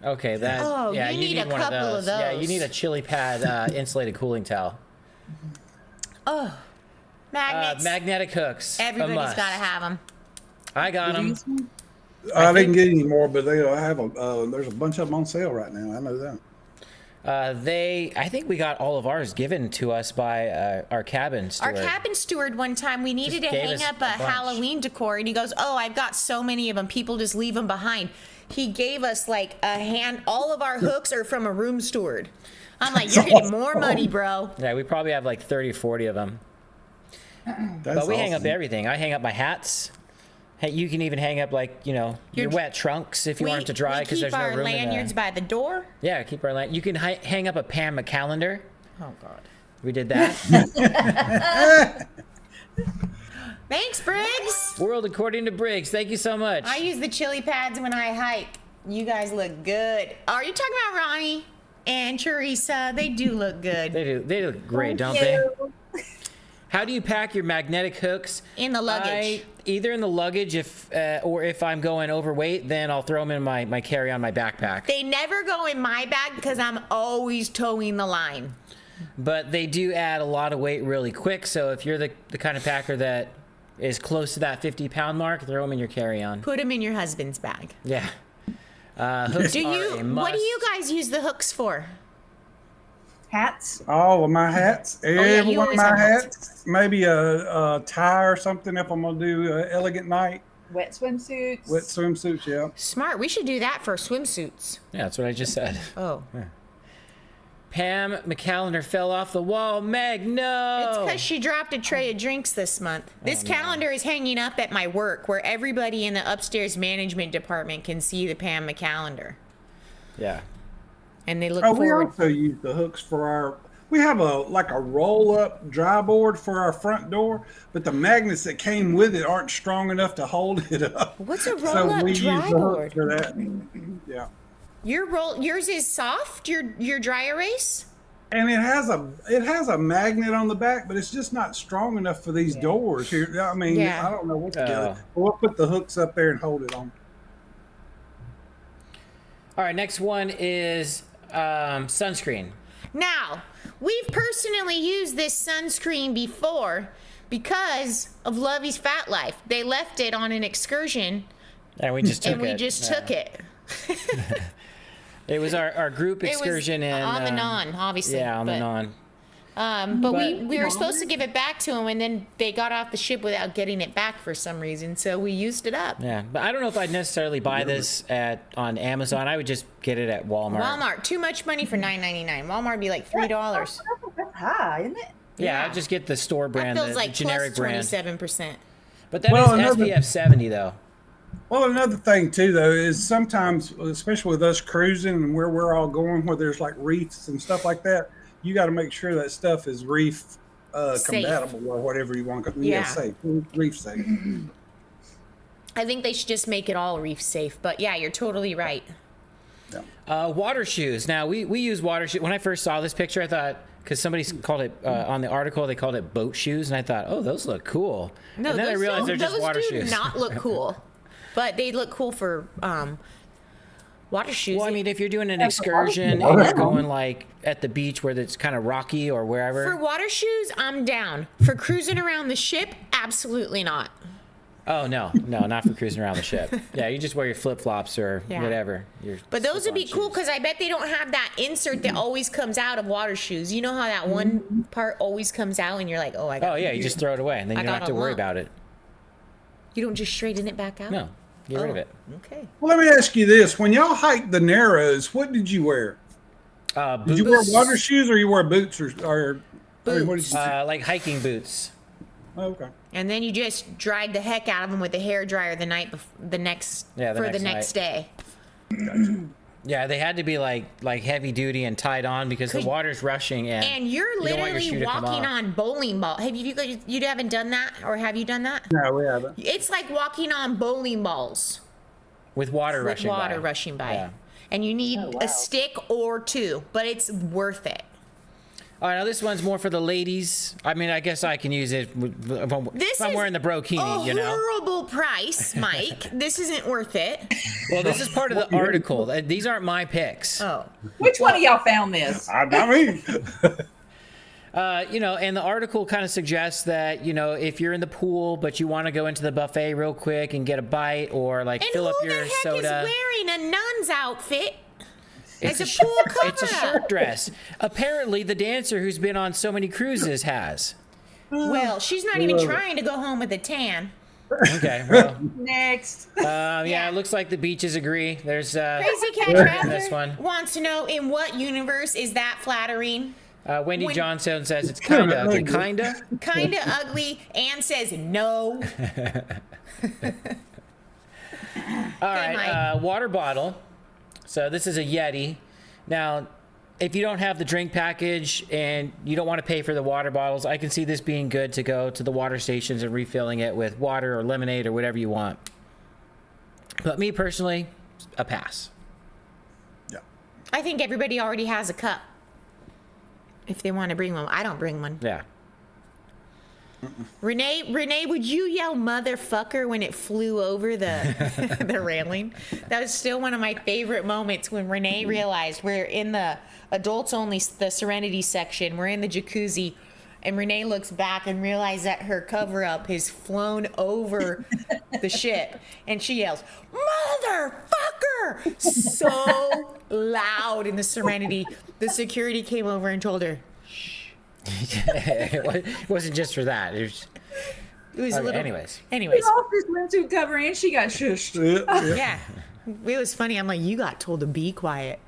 S1: Okay, that.
S2: Oh,
S1: yeah,
S2: you need a
S1: one
S2: couple of
S1: Yeah, you
S2: those.
S1: need a chili pad insulated cooling towel.
S2: Magnets.
S1: Magnetic hooks.
S2: Everybody's
S1: got
S2: got to have them.
S1: I got them.
S8: I didn't get any more, but they have there's a bunch of them on sale right now. I know that.
S1: I think we got all of ours given to us by our cabin
S2: Our
S1: steward.
S2: cabin steward one time, we needed to
S1: gave
S2: hang
S1: us
S2: up
S1: a
S2: a
S1: bunch.
S2: Halloween decor, and he goes, "Oh, I've got so many of them. People just leave them behind." He gave us like all of our hooks are from a room steward. I'm like, you're getting more money, bro.
S1: Yeah, we probably have like 30, 40 of them.
S8: That's
S1: But we hang up
S8: awesome.
S1: everything. I hang up my hats. Hey, you can even hang up like, your wet trunks if you want them to dry because there's no room
S2: We keep our lanyards
S1: in
S2: by the door.
S1: Yeah, keep our You can hang up a Pam calendar.
S2: Oh God.
S1: We did that.
S2: Thanks, Briggs.
S1: World according to Briggs. Thank you so much.
S2: I use the chili pads when I hike. You guys look good. Are you talking about Ronnie and Teresa? They do look good.
S1: They do. They look great, don't they? How do you pack your magnetic hooks?
S2: In the luggage.
S1: Either in the luggage, or if I'm going overweight, then I'll throw them in my carry-on, my backpack.
S2: They never go in my bag because I'm always towing the line.
S1: But they do add a lot of weight really quick. So if you're the kind of packer that is close to that 50-pound mark, throw them in your carry-on.
S2: Put them in your husband's bag.
S1: Yeah. Hooks
S2: Do
S1: are
S2: you?
S1: a must.
S2: What do you guys use the hooks for?
S9: Hats.
S8: All of my hats, every
S2: you
S8: one of
S2: always
S8: my
S2: have hats.
S8: hats, maybe a tie or something if I'm gonna do elegant night.
S9: Wet swimsuits.
S8: Wet swimsuits, yeah.
S2: Smart. We should do that for swimsuits.
S1: Yeah, that's what I just said.
S2: Oh.
S1: Pam McCallender fell off the wall. Meg, no.
S2: It's because she dropped a tray of drinks this month. This calendar is hanging up at my work where everybody in the upstairs management department can see the Pam McCallender.
S1: Yeah.
S2: And they look
S8: Oh, we
S2: forward.
S8: also use the hooks for our. We have a roll-up dry board for our front door, but the magnets that came with it aren't strong enough to hold it up.
S2: What's a
S8: So
S2: roll-up
S8: we
S2: dry
S8: use the
S2: board?
S8: hooks for that. Yeah.
S2: Yours is soft. Your dry erase.
S8: And it has a magnet on the back, but it's just not strong enough for these doors here. I mean,
S2: Yeah.
S8: I don't know what to do.
S1: Oh.
S8: We'll put the hooks up there and hold it on.
S1: All right, next one is sunscreen.
S2: Now, we've personally used this sunscreen before because of Lovey's Fat Life. They left it on an excursion,
S1: And we just took
S2: and we
S1: it.
S2: just
S1: Yeah.
S2: took it.
S1: It was our group excursion
S2: it was
S1: in
S2: on the non, obviously.
S1: Yeah, on the
S2: but
S1: non.
S2: But we were supposed to give it back to them, and then they got off the ship without getting it back for some reason, so we used it up.
S1: Yeah, but I don't know if I'd necessarily buy this on Amazon. I would just get it at Walmart.
S2: Walmart, too much money for $9.99. Walmart would be like $3.
S9: That's high, isn't it?
S1: Yeah, I'd just get the store brand,
S2: That feels
S1: the
S2: like
S1: generic
S2: plus
S1: brand.
S2: 27%.
S1: But that is SPF 70 though.
S8: Well, another thing too, though, is sometimes, especially with us cruising and where we're all going, where there's like reefs and stuff like that, you got to make sure that stuff is reef compatible or whatever you want to. Yeah, safe, reef safe.
S2: I think they should just make it all reef safe. But yeah, you're totally right.
S8: Yeah.
S1: Water shoes. Now we use water shoes. When I first saw this picture, I thought, because somebody called it on the article, they called it boat shoes, and I thought, oh, those look cool.
S2: No,
S1: and then I realized they're just water
S2: those do
S1: shoes.
S2: not look cool, but they look cool for water shoes.
S1: Well, I mean, if you're doing an excursion and you're going like at the beach where it's kind of rocky or wherever.
S2: For water shoes, I'm down. For cruising around the ship, absolutely not.
S1: Oh, no, not for cruising around the ship. Yeah, you just wear your flip-flops or whatever.
S2: But those would be cool because I bet they don't have that insert that always comes out of water shoes. You know how that one part always comes out and you're like, oh, I got it.
S1: Oh, yeah, you just throw it away and then you don't have to worry about it.
S2: You don't just straighten it back out?
S1: No, get rid of it.
S2: Okay.
S8: Well, let me ask you this. When y'all hiked the Narrows, what did you wear? Did you wear water shoes or you wore boots or
S2: boots?
S8: I mean, what did you
S1: like hiking boots.
S8: Oh, okay.
S2: And then you just dried the heck out of them with a hair dryer the next day.
S8: Gotcha.
S1: Yeah, they had to be like heavy duty and tied on because the water's rushing
S2: and you're literally walking on bowling ball. Have you haven't done that, or have you done that?
S8: No, we haven't.
S2: It's like walking on bowling balls
S1: with water
S2: rushing by. Yeah. And you need a stick or two, but it's worth it.
S1: All right, now this one's more for the ladies. I mean, I guess I can use it if I'm wearing the brokini, you know.
S2: Horrible price, Mike. This isn't worth it.
S1: Well, this is part of the article. These aren't my picks.
S2: Oh.
S9: Which one of y'all found this?
S8: Not me.
S1: You know, and the article kind of suggests that, you know, if you're in the pool but you want to go into the buffet real quick and get a bite or like fill up your soda.
S2: And who the heck is wearing a nun's outfit? It's a pool cover.
S1: It's a shirt dress. Apparently, the dancer who's been on so many cruises has.
S2: Well, she's not even trying to go home with a tan.
S1: Okay, well.
S9: Next.
S1: Yeah, it looks like the beaches agree. There's
S2: Crazy Cat Traveler
S1: this one.
S2: wants to know, in what universe is that flattering?
S1: Wendy Johnson says it's kind of ugly. Kinda
S2: Ugly, and says no.
S1: All right, water bottle. So this is a Yeti. Now, if you don't have the drink package and you don't want to pay for the water bottles, I can see this being good to go to the water stations and refilling it with water or lemonade or whatever you want. But me personally, a pass.
S8: Yeah.
S2: I think everybody already has a cup. If they want to bring one. I don't bring one.
S1: Yeah.
S2: Renee, would you yell motherfucker when it flew over the the railing? That was still one of my favorite moments when Renee realized we're in the adults only, the Serenity section. We're in the jacuzzi, and Renee looks back and realizes that her cover up has flown over the ship, and she yells, "Motherfucker!" so loud in the Serenity. The security came over and told her,
S1: It wasn't just for that. It was
S2: a little.
S1: Anyways.
S9: She lost this swimsuit cover and she got shushed.
S2: Yeah. It was funny. I'm like, you got told to be quiet.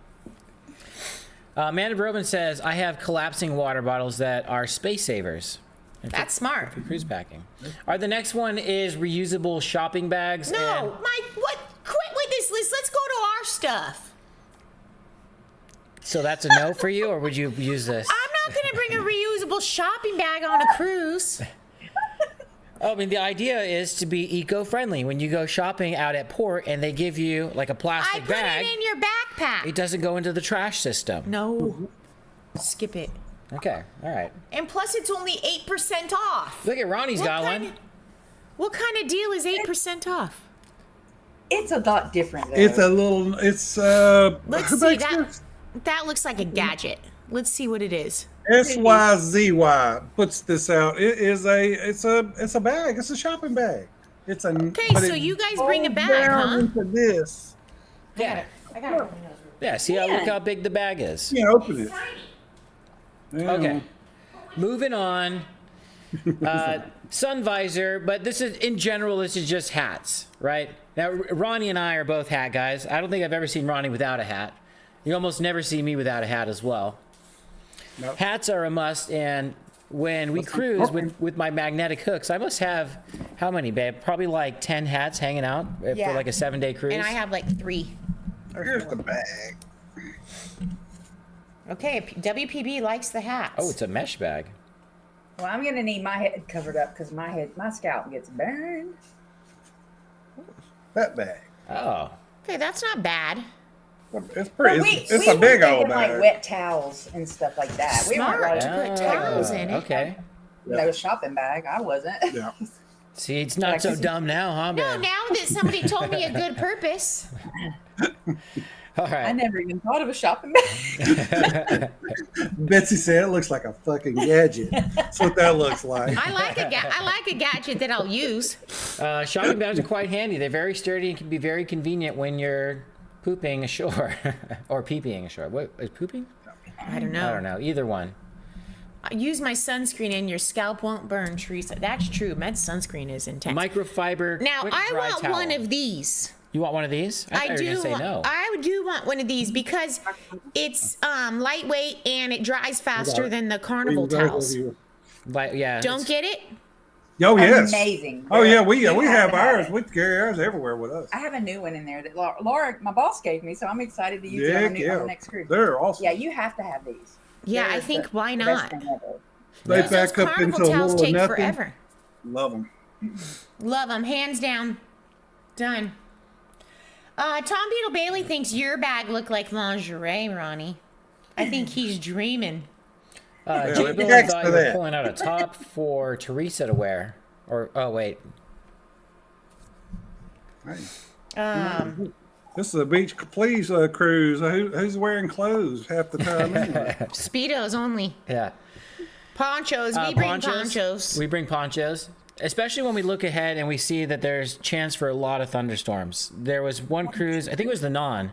S1: Amanda Broman says, I have collapsing water bottles that are space savers.
S2: That's smart.
S1: For cruise packing. All right, the next one is reusable shopping bags.
S2: No, Mike, what? Quit with this list. Let's go to our stuff.
S1: So that's a no for you, or would you use this?
S2: I'm not going to bring a reusable shopping bag on a cruise.
S1: I mean, the idea is to be eco-friendly. When you go shopping out at port and they give you like a plastic bag.
S2: I put it in your backpack.
S1: It doesn't go into the trash system.
S2: No. Skip it.
S1: Okay, all right.
S2: And plus, it's only 8% off.
S1: Look at Ronnie's got one.
S2: What kind of deal is 8% off?
S9: It's a lot different, though.
S8: It's a little,
S2: Let's see, that looks like a gadget. Let's see what it is.
S8: SYZY puts this out. It's a bag. It's a shopping bag.
S2: Okay, so you guys bring a bag, huh?
S8: Into this.
S1: Yeah.
S2: I got it.
S1: Yeah, see look how big the bag is.
S8: Yeah, open it. Yeah.
S1: Okay. moving on. Sun visor, but this is, in general, this is just hats, right? Now, Ronnie and I are both hat guys. I don't think I've ever seen Ronnie without a hat. You almost never see me without a hat as well. Nope. Hats are a must, and when we cruise with my magnetic hooks, I must have, how many, babe? Probably like 10 hats hanging out for like a 7-day cruise.
S2: And I have like 3.
S8: Here's the bag.
S2: Okay, WPB likes the hats.
S1: Oh, it's a mesh bag.
S9: Well, I'm gonna need my head covered up because my scalp gets burned.
S8: That bag.
S1: Oh.
S2: Okay, that's not bad.
S8: It's pretty. It's a big old bag.
S9: Like wet towels and stuff like that.
S2: Smart.
S9: We weren't
S2: To put towels in it.
S1: Okay.
S9: No shopping bag. I wasn't.
S8: Yeah.
S1: See, it's not so dumb now, huh,
S2: No,
S1: babe?
S2: now that somebody told me a good purpose.
S1: All right.
S9: I never even thought of a shopping bag.
S8: Betsy said it looks like a fucking gadget. That's what that looks like.
S2: I like a gadget that I'll use.
S1: Shopping bags are quite handy. They're very sturdy and can be very convenient when you're pooping ashore or pee-peeing ashore. What is pooping?
S2: I don't know.
S1: I don't know. Either one.
S2: Use my sunscreen and your scalp won't burn, Teresa. That's true. Med sunscreen is intense.
S1: Microfiber.
S2: Now,
S1: quick
S2: I
S1: dry
S2: want
S1: towel.
S2: one of these.
S1: You want one of these? I thought you were gonna say no.
S2: I do want one of these because it's lightweight and it dries faster than the carnival towels.
S1: Yeah.
S2: Don't get it?
S8: Oh yes.
S9: Amazing.
S8: Oh yeah, we
S9: You
S8: have
S9: to
S8: ours.
S9: it.
S8: We carry ours everywhere with us.
S9: I have a new one in there that Laura, my boss, gave me, so I'm excited to use it on the next cruise.
S8: They're awesome.
S9: Yeah, you have to have these.
S2: Yeah, I think why not?
S8: They
S2: Those
S8: back up into
S2: carnival
S8: a
S2: towels
S8: little
S2: take
S8: nothing.
S2: forever.
S8: Love them.
S2: Love them, hands down. Done. Tom Beetle Bailey thinks your bag looked like lingerie, Ronnie. I think he's dreaming.
S1: Jay Bill thought you were pulling out a top for Teresa to wear. Or, oh, wait.
S8: This is a beach please cruise. Who's wearing clothes half the time anyway?
S2: Speedos only.
S1: Yeah.
S2: Ponchos. We bring ponchos.
S1: We bring ponchos. Especially when we look ahead and we see that there's chance for a lot of thunderstorms. There was one cruise, I think it was the Non,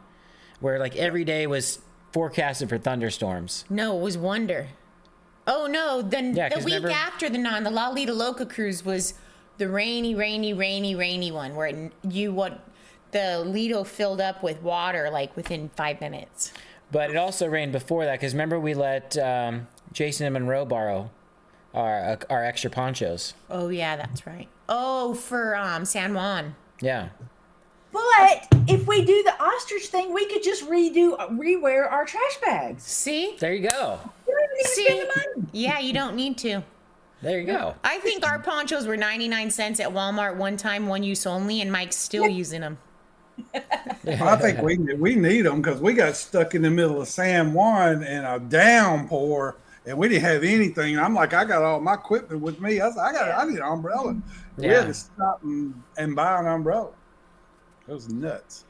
S1: where like every day was forecasted for thunderstorms.
S2: No, it was Wonder. Oh no, the week after the Non, the La Lita Loca cruise was the rainy one where the Lido filled up with water like within 5 minutes.
S1: But it also rained before that because remember we let Jason and Monroe borrow our extra ponchos.
S2: Oh yeah, that's right. Oh, for San Juan.
S1: Yeah.
S9: But if we do the ostrich thing, we could just rewear our trash bags.
S2: See?
S1: There you go.
S9: You don't even spend the money.
S2: Yeah, you don't need to.
S1: There you go.
S2: I think our ponchos were 99 cents at Walmart one time, one use only, and Mike's still using them.
S8: I think we need them because we got stuck in the middle of San Juan in a downpour and we didn't have anything. I'm like, I got all my equipment with me. I said, I need an umbrella. We had to stop and buy an umbrella. It was nuts.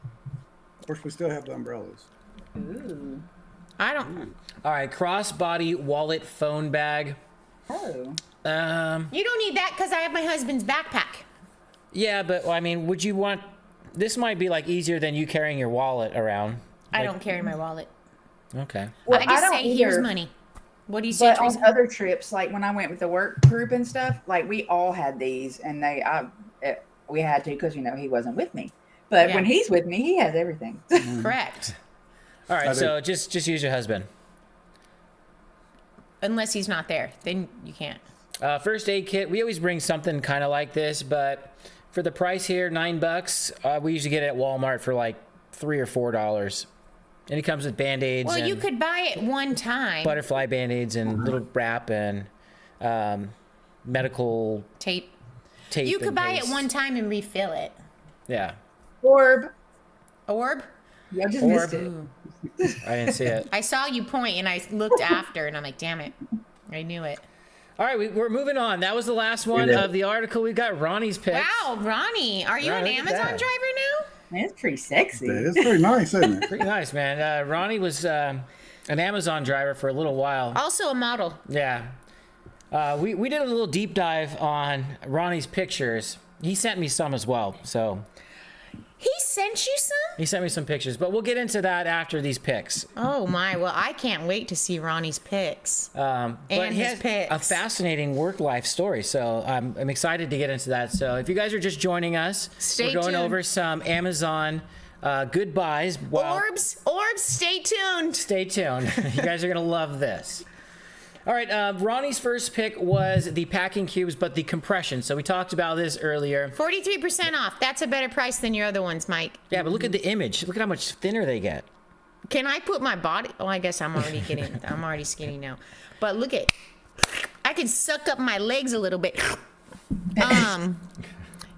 S8: Of course, we still have the umbrellas.
S9: Ooh.
S2: I don't.
S1: All right, crossbody wallet phone bag.
S9: Oh.
S2: You don't need that because I have my husband's backpack.
S1: Yeah, but I mean, would you want? This might be like easier than you carrying your wallet around.
S2: I don't carry my wallet.
S1: Okay.
S9: Well,
S2: I just
S9: don't
S2: say, here's
S9: either.
S2: money. What do you say,
S9: But on
S2: Teresa?
S9: other trips, like when I went with the work group and stuff, like we all had these, and we had to because he wasn't with me. But when he's with me, he has everything.
S2: Correct.
S1: All right, so just use your husband.
S2: Unless he's not there, then you can't.
S1: First aid kit. We always bring something kind of like this, but for the price here, $9, we usually get it at Walmart for like $3 or $4. And it comes with Band-Aids.
S2: Well,
S1: and
S2: you could buy it one time.
S1: butterfly Band-Aids and little wrap and medical
S2: tape.
S1: and
S2: You could buy
S1: paste.
S2: it one time and refill it.
S1: Yeah.
S9: Orb.
S2: Yeah,
S9: I just missed it.
S1: I didn't see it.
S2: I saw you point and I looked after and I'm like, damn it. I knew it.
S1: All right, we're moving on. That was the last one of the article. We got Ronnie's picks.
S2: Wow, Ronnie, are you an Amazon driver now?
S9: Man, it's pretty sexy.
S8: It's pretty nice, isn't it?
S1: Pretty nice, man. Ronnie was an Amazon driver for a little while.
S2: Also a model.
S1: Yeah. We did a little deep dive on Ronnie's pictures. He sent me some as well. So
S2: He sent you some?
S1: He sent me some pictures, but we'll get into that after these picks.
S2: Oh my! Well, I can't wait to see Ronnie's picks.
S1: But he has a fascinating work-life story, so I'm excited to get into that. So if you guys are just joining us, we're going over some Amazon goodbyes.
S2: Orbs, stay tuned.
S1: Stay tuned. You guys are gonna love this. All right, Ronnie's first pick was the packing cubes, but the compression. So we talked about this earlier.
S2: 43% off. That's a better price than your other ones, Mike.
S1: Yeah, but look at the image. Look at how much thinner they get.
S2: Can I put my body? Oh, I guess I'm already skinny now. But look at, I can suck up my legs a little bit.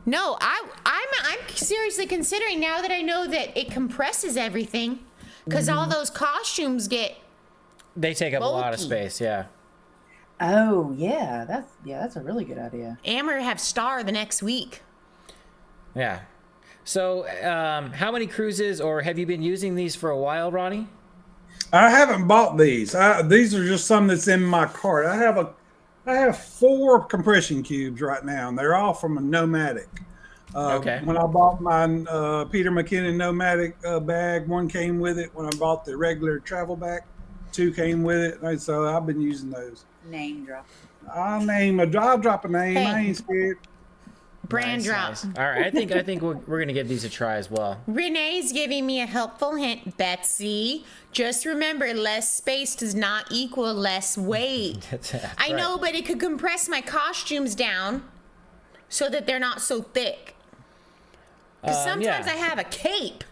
S2: No, I'm seriously considering now that I know that it compresses everything, because all those costumes
S1: They take up
S2: bulky.
S1: a lot of space, yeah.
S9: Oh yeah, that's a really good idea.
S2: Amber have Star the next week.
S1: Yeah. So, how many cruises, or have you been using these for a while, Ronnie?
S8: I haven't bought these. These are just some that's in my cart. I have 4 compression cubes right now, and they're all from a Nomadic.
S1: Okay.
S8: When I bought my Peter McKinnon Nomadic bag, 1 came with it. When I bought the regular travel bag, 2 came with it. And so I've been using those.
S9: Name drop.
S8: I'll drop a name.
S2: Hey.
S8: I ain't scared.
S2: Brand drop.
S1: Nice. All right, I think we're gonna give these a try as well.
S2: Renee's giving me a helpful hint. Betsy, just remember, less space does not equal less weight. I know, but it could compress my costumes down so that they're not so thick. Because sometimes I have a cape.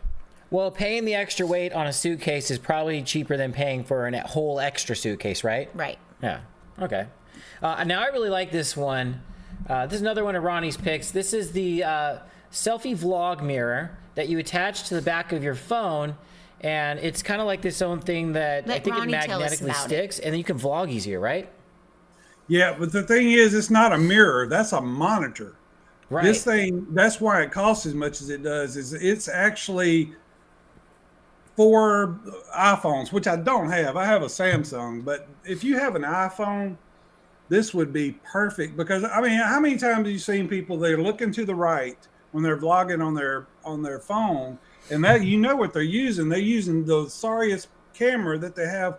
S1: Well, paying the extra weight on a suitcase is probably cheaper than paying for a whole extra suitcase, right?
S2: Right.
S1: Yeah. Okay. Now I really like this one. This is another one of Ronnie's picks. This is the selfie vlog mirror that you attach to the back of your phone, and it's kind of like this own thing that I think
S2: Ronnie
S1: it
S2: tell us
S1: magnetically
S2: about
S1: sticks, and then you can vlog easier, right?
S8: Yeah, but the thing is, it's not a mirror. That's a monitor.
S1: Right.
S8: This thing, that's why it costs as much as it does, is it's actually for iPhones, which I don't have. I have a Samsung, but if you have an iPhone, this would be perfect, because I mean, how many times have you seen people, they're looking to the right when they're vlogging on their phone, and that, you know what they're using? They're using the sorriest camera that they have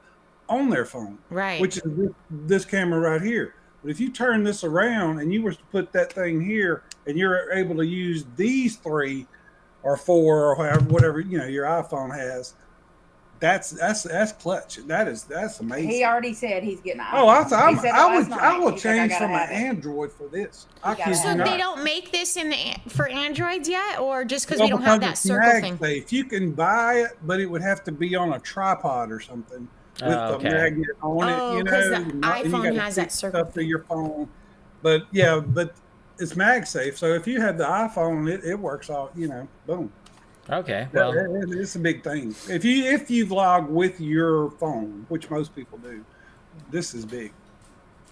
S8: on their phone,
S2: Right.
S8: which is this camera right here. But if you turn this around and you were to put that thing here, and you're able to use these 3 or 4 or whatever your iPhone has, that's clutch. That's amazing.
S9: He already said he's getting an
S8: Oh,
S9: iPhone.
S8: I will change from my Android for this.
S2: So they don't make this for Androids yet, or just because we don't have that circle thing?
S8: If you can buy it, but it would have to be on a tripod or something with the magnet on it.
S2: Because the iPhone has that circle
S8: stuff to your phone. But yeah, it's MagSafe. So if you have the iPhone, it works all. Boom.
S1: Okay. Well,
S8: it's a big thing. If you vlog with your phone, which most people do, this is big.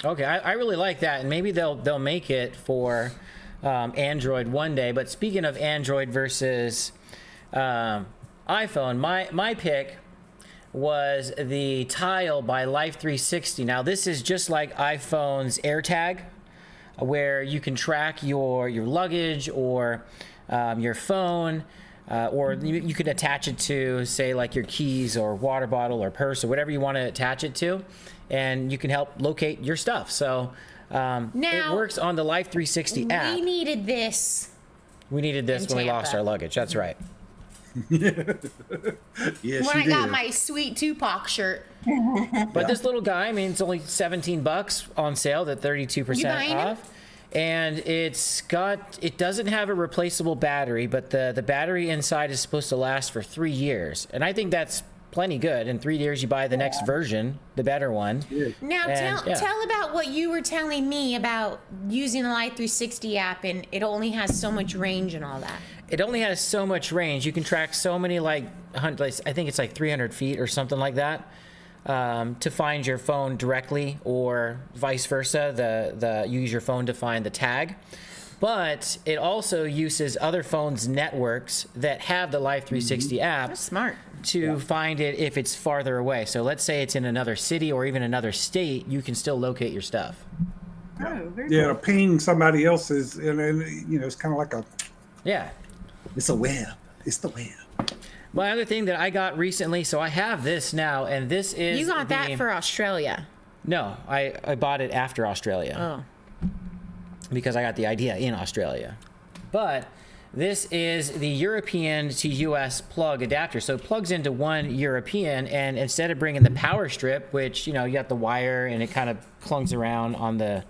S1: Okay, I really like that, and maybe they'll make it for Android one day. But speaking of Android versus iPhone, my pick was the Tile by Life360. Now this is just like iPhone's AirTag, where you can track your luggage or your phone. Or you could attach it to, say, like your keys or water bottle or purse or whatever you want to attach it to, and you can help locate your stuff. So it works on the Life360 app.
S2: We needed this.
S1: We needed this when we lost our luggage. That's right.
S8: Yes,
S2: when I got my sweet Tupac shirt.
S1: But this little guy, I mean, it's only $17 on sale at 32% off. And it doesn't have a replaceable battery, but the battery inside is supposed to last for 3 years. And I think that's plenty good. In 3 years, you buy the next version, the better one.
S2: Now, tell about what you were telling me about using the Life360 app, and it only has so much range and all that.
S1: It only has so much range. You can track so many, I think it's like 300 feet or something like that. To find your phone directly, or vice versa. You use your phone to find the tag, but it also uses other phones' networks that have the Life360 app.
S2: That's smart.
S1: To find it if it's farther away. So let's say it's in another city or even another state, you can still locate your stuff.
S9: Oh, very
S8: Yeah,
S9: cool.
S8: to ping somebody else's, and it's kind of like
S1: Yeah.
S8: it's a web. It's the web.
S1: My other thing that I got recently, so I have this now, and this is
S2: You got that for Australia.
S1: No, I bought it after Australia.
S2: Oh.
S1: Because I got the idea in Australia. But this is the European to US plug adapter. So it plugs into one European, and instead of bringing the power strip, which, you know, you got the wire and it kind of clunks around on the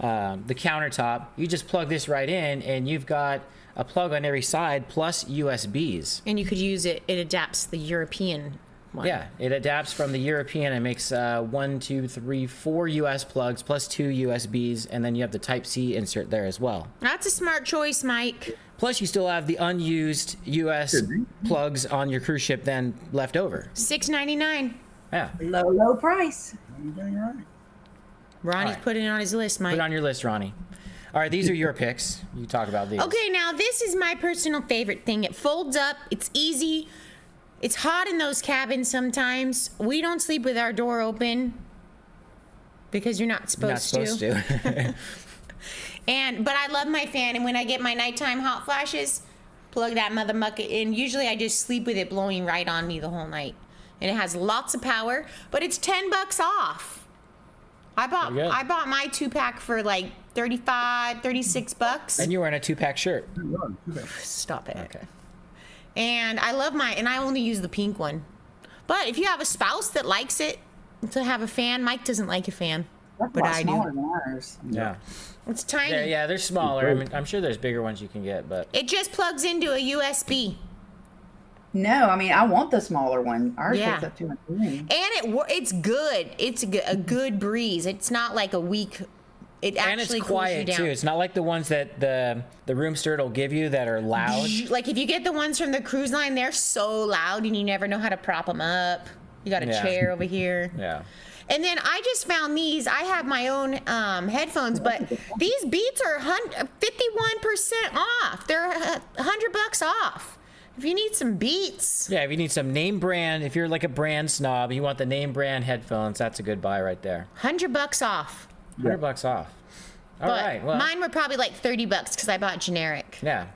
S1: countertop, you just plug this right in, and you've got a plug on every side plus USBs.
S2: And you could use it. It adapts the European one.
S1: Yeah, it adapts from the European and makes 1, 2, 3, 4 US plugs plus 2 USBs, and then you have the Type-C insert there as well.
S2: That's a smart choice, Mike.
S1: Plus, you still have the unused US plugs on your cruise ship then left over.
S2: $6.99.
S1: Yeah.
S9: Low price.
S8: Right.
S2: Ronnie's
S1: right.
S2: putting it on his list, Mike.
S1: Put it on your list, Ronnie. All right, these are your picks. You talk about these.
S2: Okay, now this is my personal favorite thing. It folds up. It's easy. It's hot in those cabins sometimes. We don't sleep with our door open because you're not supposed to. But I love my fan, and when I get my nighttime hot flashes, plug that mother mucket in. Usually I just sleep with it blowing right on me the whole night. And it has lots of power, but it's $10 off. I bought my 2-pack for like $36.
S1: And you're wearing a 2-pack shirt.
S2: Stop it.
S1: Okay.
S2: And I love and I only use the pink one. But if you have a spouse that likes it to have a fan, Mike doesn't like a fan, but I do.
S9: Smaller than ours.
S1: Yeah.
S2: It's tiny.
S1: Yeah, they're smaller. I mean, I'm sure there's bigger ones you can get, but
S2: It just plugs into a USB.
S9: No, I mean I want the smaller one. Ours takes up too much room.
S2: And it's good. It's a good breeze. It's not like a weak. It actually
S1: and it's
S2: cools
S1: quiet
S2: you down.
S1: too. It's not like the ones that the room steward will give you that are loud.
S2: Like if you get the ones from the cruise line, they're so loud and you never know how to prop them up. You got a chair over here.
S1: Yeah.
S2: And then I just found these. I have my own headphones, but these Beats are 51% off. They're $100 off. If you need some Beats.
S1: Yeah, if you need some name brand, if you're like a brand snob, you want the name brand headphones, that's a good buy right there.
S2: $100 off.
S1: $100 off. All right. Well,
S2: mine were probably like $30 because I bought generic.
S1: Yeah.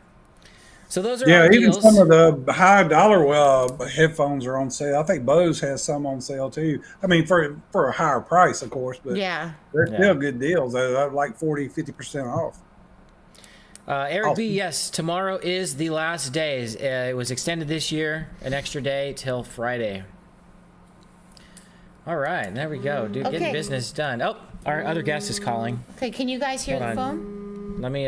S1: So those are
S8: Yeah,
S1: our
S8: even
S1: deals.
S8: some of the high dollar headphones are on sale. I think Bose has some on sale too. I mean, for a higher price, of course, but they're still good deals. They're like 40-50% off.
S1: Eric B, yes, tomorrow is the last day. It was extended this year, an extra day till Friday. All right, there we go, dude. Getting business done. Oh, our other guest is calling.
S2: Okay, can you guys hear
S1: Hold
S2: the
S1: on.
S2: phone?
S1: Let me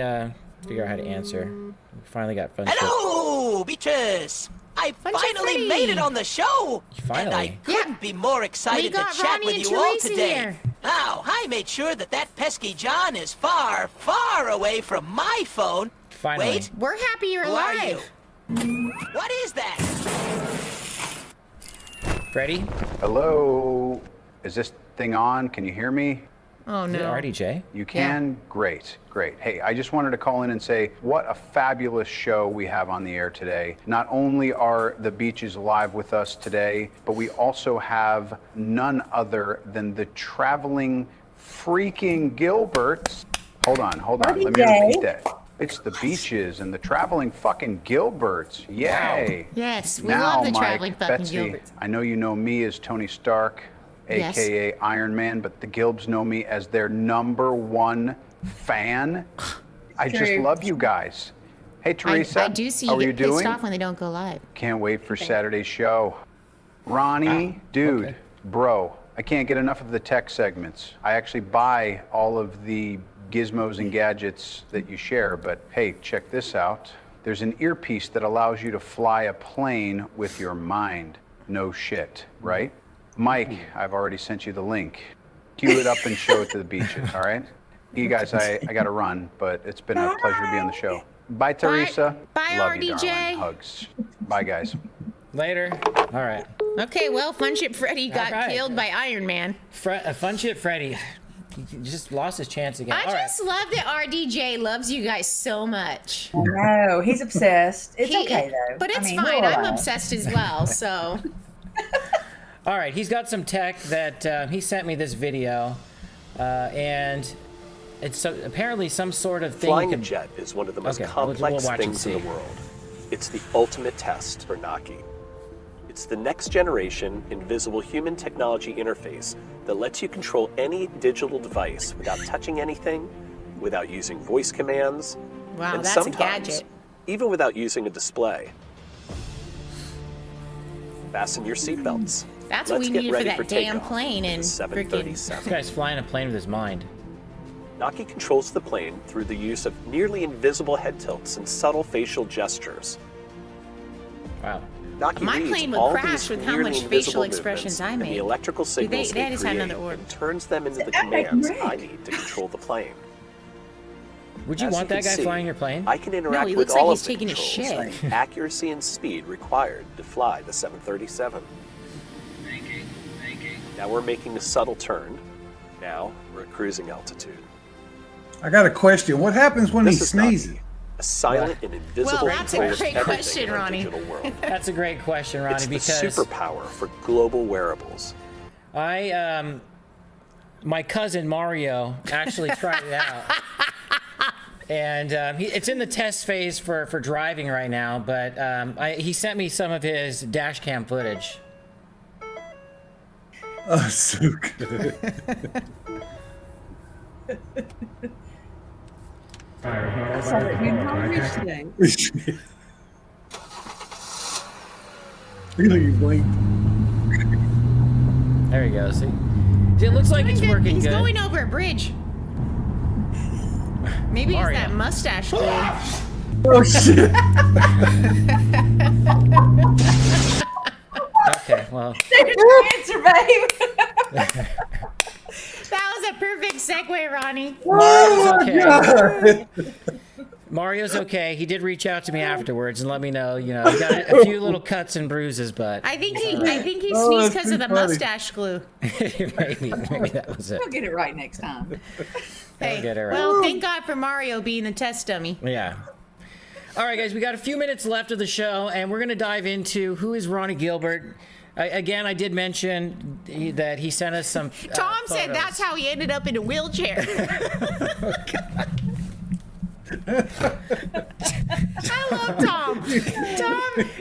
S1: figure out how to answer. We finally got fun.
S10: Hello, beaches. I finally made it on the show.
S1: Finally.
S10: And I couldn't be more excited to chat
S2: Ronnie
S10: with
S2: and
S10: you all
S2: Teresa
S10: today.
S2: here.
S10: Now, I made sure that pesky John is far, far away from my phone.
S1: Finally.
S10: Wait.
S2: We're happy you're
S10: Who are
S2: alive.
S10: you? What is that?
S1: Freddie?
S11: Hello. Is this thing on? Can you hear me?
S2: Oh, no.
S1: Is it RDJ?
S11: You can? Great, great. Hey, I just wanted to call in and say what a fabulous show we have on the air today. Not only are the beaches live with us today, but we also have none other than the traveling freaking Gilberts. Hold on. Let me repeat that. It's the beaches and the traveling fucking Gilberts. Yay.
S2: Yes, we
S11: Now,
S2: love the
S11: Mike,
S2: traveling fucking
S11: Betsy,
S2: Gilberts.
S11: I know you know me as Tony Stark,
S2: Yes.
S11: AKA Iron Man, but the Gilbs know me as their #1 fan. I just
S2: True.
S11: love you guys. Hey, Teresa,
S2: I do see
S11: how
S2: you
S11: are you
S2: get pissed
S11: doing?
S2: off when they don't go live.
S11: Can't wait for Saturday's show. Ronnie, dude, bro, I can't get enough of the tech segments. I actually buy all of the gizmos and gadgets that you share, but hey, check this out. There's an earpiece that allows you to fly a plane with your mind. No shit, right? Mike, I've already sent you the link. Cue it up and show it to the beaches, all right? You guys, I got to run, but it's been a pleasure to be on the show. Bye, Teresa.
S2: Bye,
S11: Love you,
S2: RDJ.
S11: darling. Hugs. Bye, guys.
S1: Later. All right.
S2: Okay, well, Funship Freddy got killed by Iron Man.
S1: Funship Freddy. He just lost his chance again.
S2: I just love that RDJ loves you guys so much.
S9: I know, he's obsessed. It's okay, though.
S2: But it's
S9: I mean,
S2: fine.
S9: we're
S2: I'm
S9: alive.
S2: obsessed as well, so.
S1: All right, he's got some tech that he sent me this video, and it's apparently some sort of thing.
S12: Flying a jet is one of the most complex
S1: watch and
S12: things in
S1: see.
S12: the world. It's the ultimate test for Naki. It's the next generation invisible human technology interface that lets you control any digital device without touching anything, without using voice commands,
S2: Wow,
S12: and
S2: that's a
S12: sometimes
S2: gadget.
S12: even without using a display. Fasten your seatbelts.
S2: That's what
S12: Let's
S2: we
S12: get
S2: needed for
S12: ready
S2: that damn
S12: takeoff
S2: plane
S12: with
S2: and
S12: the
S2: freaking.
S12: 737.
S1: This guy's flying a plane with his mind.
S12: Naki controls the plane through the use of nearly invisible head tilts and subtle facial gestures.
S1: Wow.
S12: Naki
S2: My
S12: reads
S2: plane would
S12: all
S2: crash
S12: these
S2: with how
S12: nearly
S2: much
S12: invisible
S2: facial expressions
S12: movements
S2: I
S12: and
S2: made.
S12: the electrical
S2: See,
S12: signals
S2: they
S12: they
S2: just had
S12: create
S2: another order.
S12: and turns them into the
S9: That makes
S12: commands
S9: great.
S12: I need to control the plane.
S1: Would you
S12: As
S1: want that
S12: can
S1: guy
S12: see,
S1: flying your plane?
S12: I can interact
S2: he
S12: with
S2: looks like
S12: all
S2: he's
S12: of the
S2: taking a
S12: controls,
S2: shit.
S12: accuracy and speed required to fly the 737. Now we're making a subtle turn. Now we're at cruising altitude.
S8: I got a question. What happens when he
S12: This is Naki,
S8: sneezes?
S12: a silent and invisible
S2: Well, that's a
S12: control of
S2: great
S12: everything
S2: question,
S12: in our
S2: Ronnie.
S12: digital world.
S1: That's a great question, Ronnie,
S12: It's the
S1: because
S12: superpower for global wearables.
S1: my cousin Mario actually tried it out. And it's in the test phase for driving right now, but he sent me some of his dash cam footage.
S8: Oh, so good.
S6: I saw that you not reach today.
S8: Look at you blink.
S1: There you go. See, it looks like it's working
S2: He's
S1: good.
S2: going over a bridge. Maybe it's
S1: Mario.
S2: that mustache glue.
S8: Oh shit!
S1: Okay, well,
S9: There's your answer, babe.
S2: That was a perfect segue, Ronnie.
S1: Mario's okay. Mario's okay. He did reach out to me afterwards and let me know. You know, he got a few little cuts and bruises, but
S2: I think he
S8: Oh,
S2: sneezed
S8: that's
S2: because of the
S8: too funny.
S2: mustache glue.
S1: maybe that was it.
S9: We'll get it right next time.
S2: Hey,
S1: get it right.
S2: well, thank God for Mario being the test dummy.
S1: Yeah. All right, guys, we got a few minutes left of the show, and we're going to dive into who is Ronnie Gilbert. Again, I did mention that he sent us some.
S2: Tom said
S1: photos.
S2: that's how he ended up in a wheelchair. I love Tom.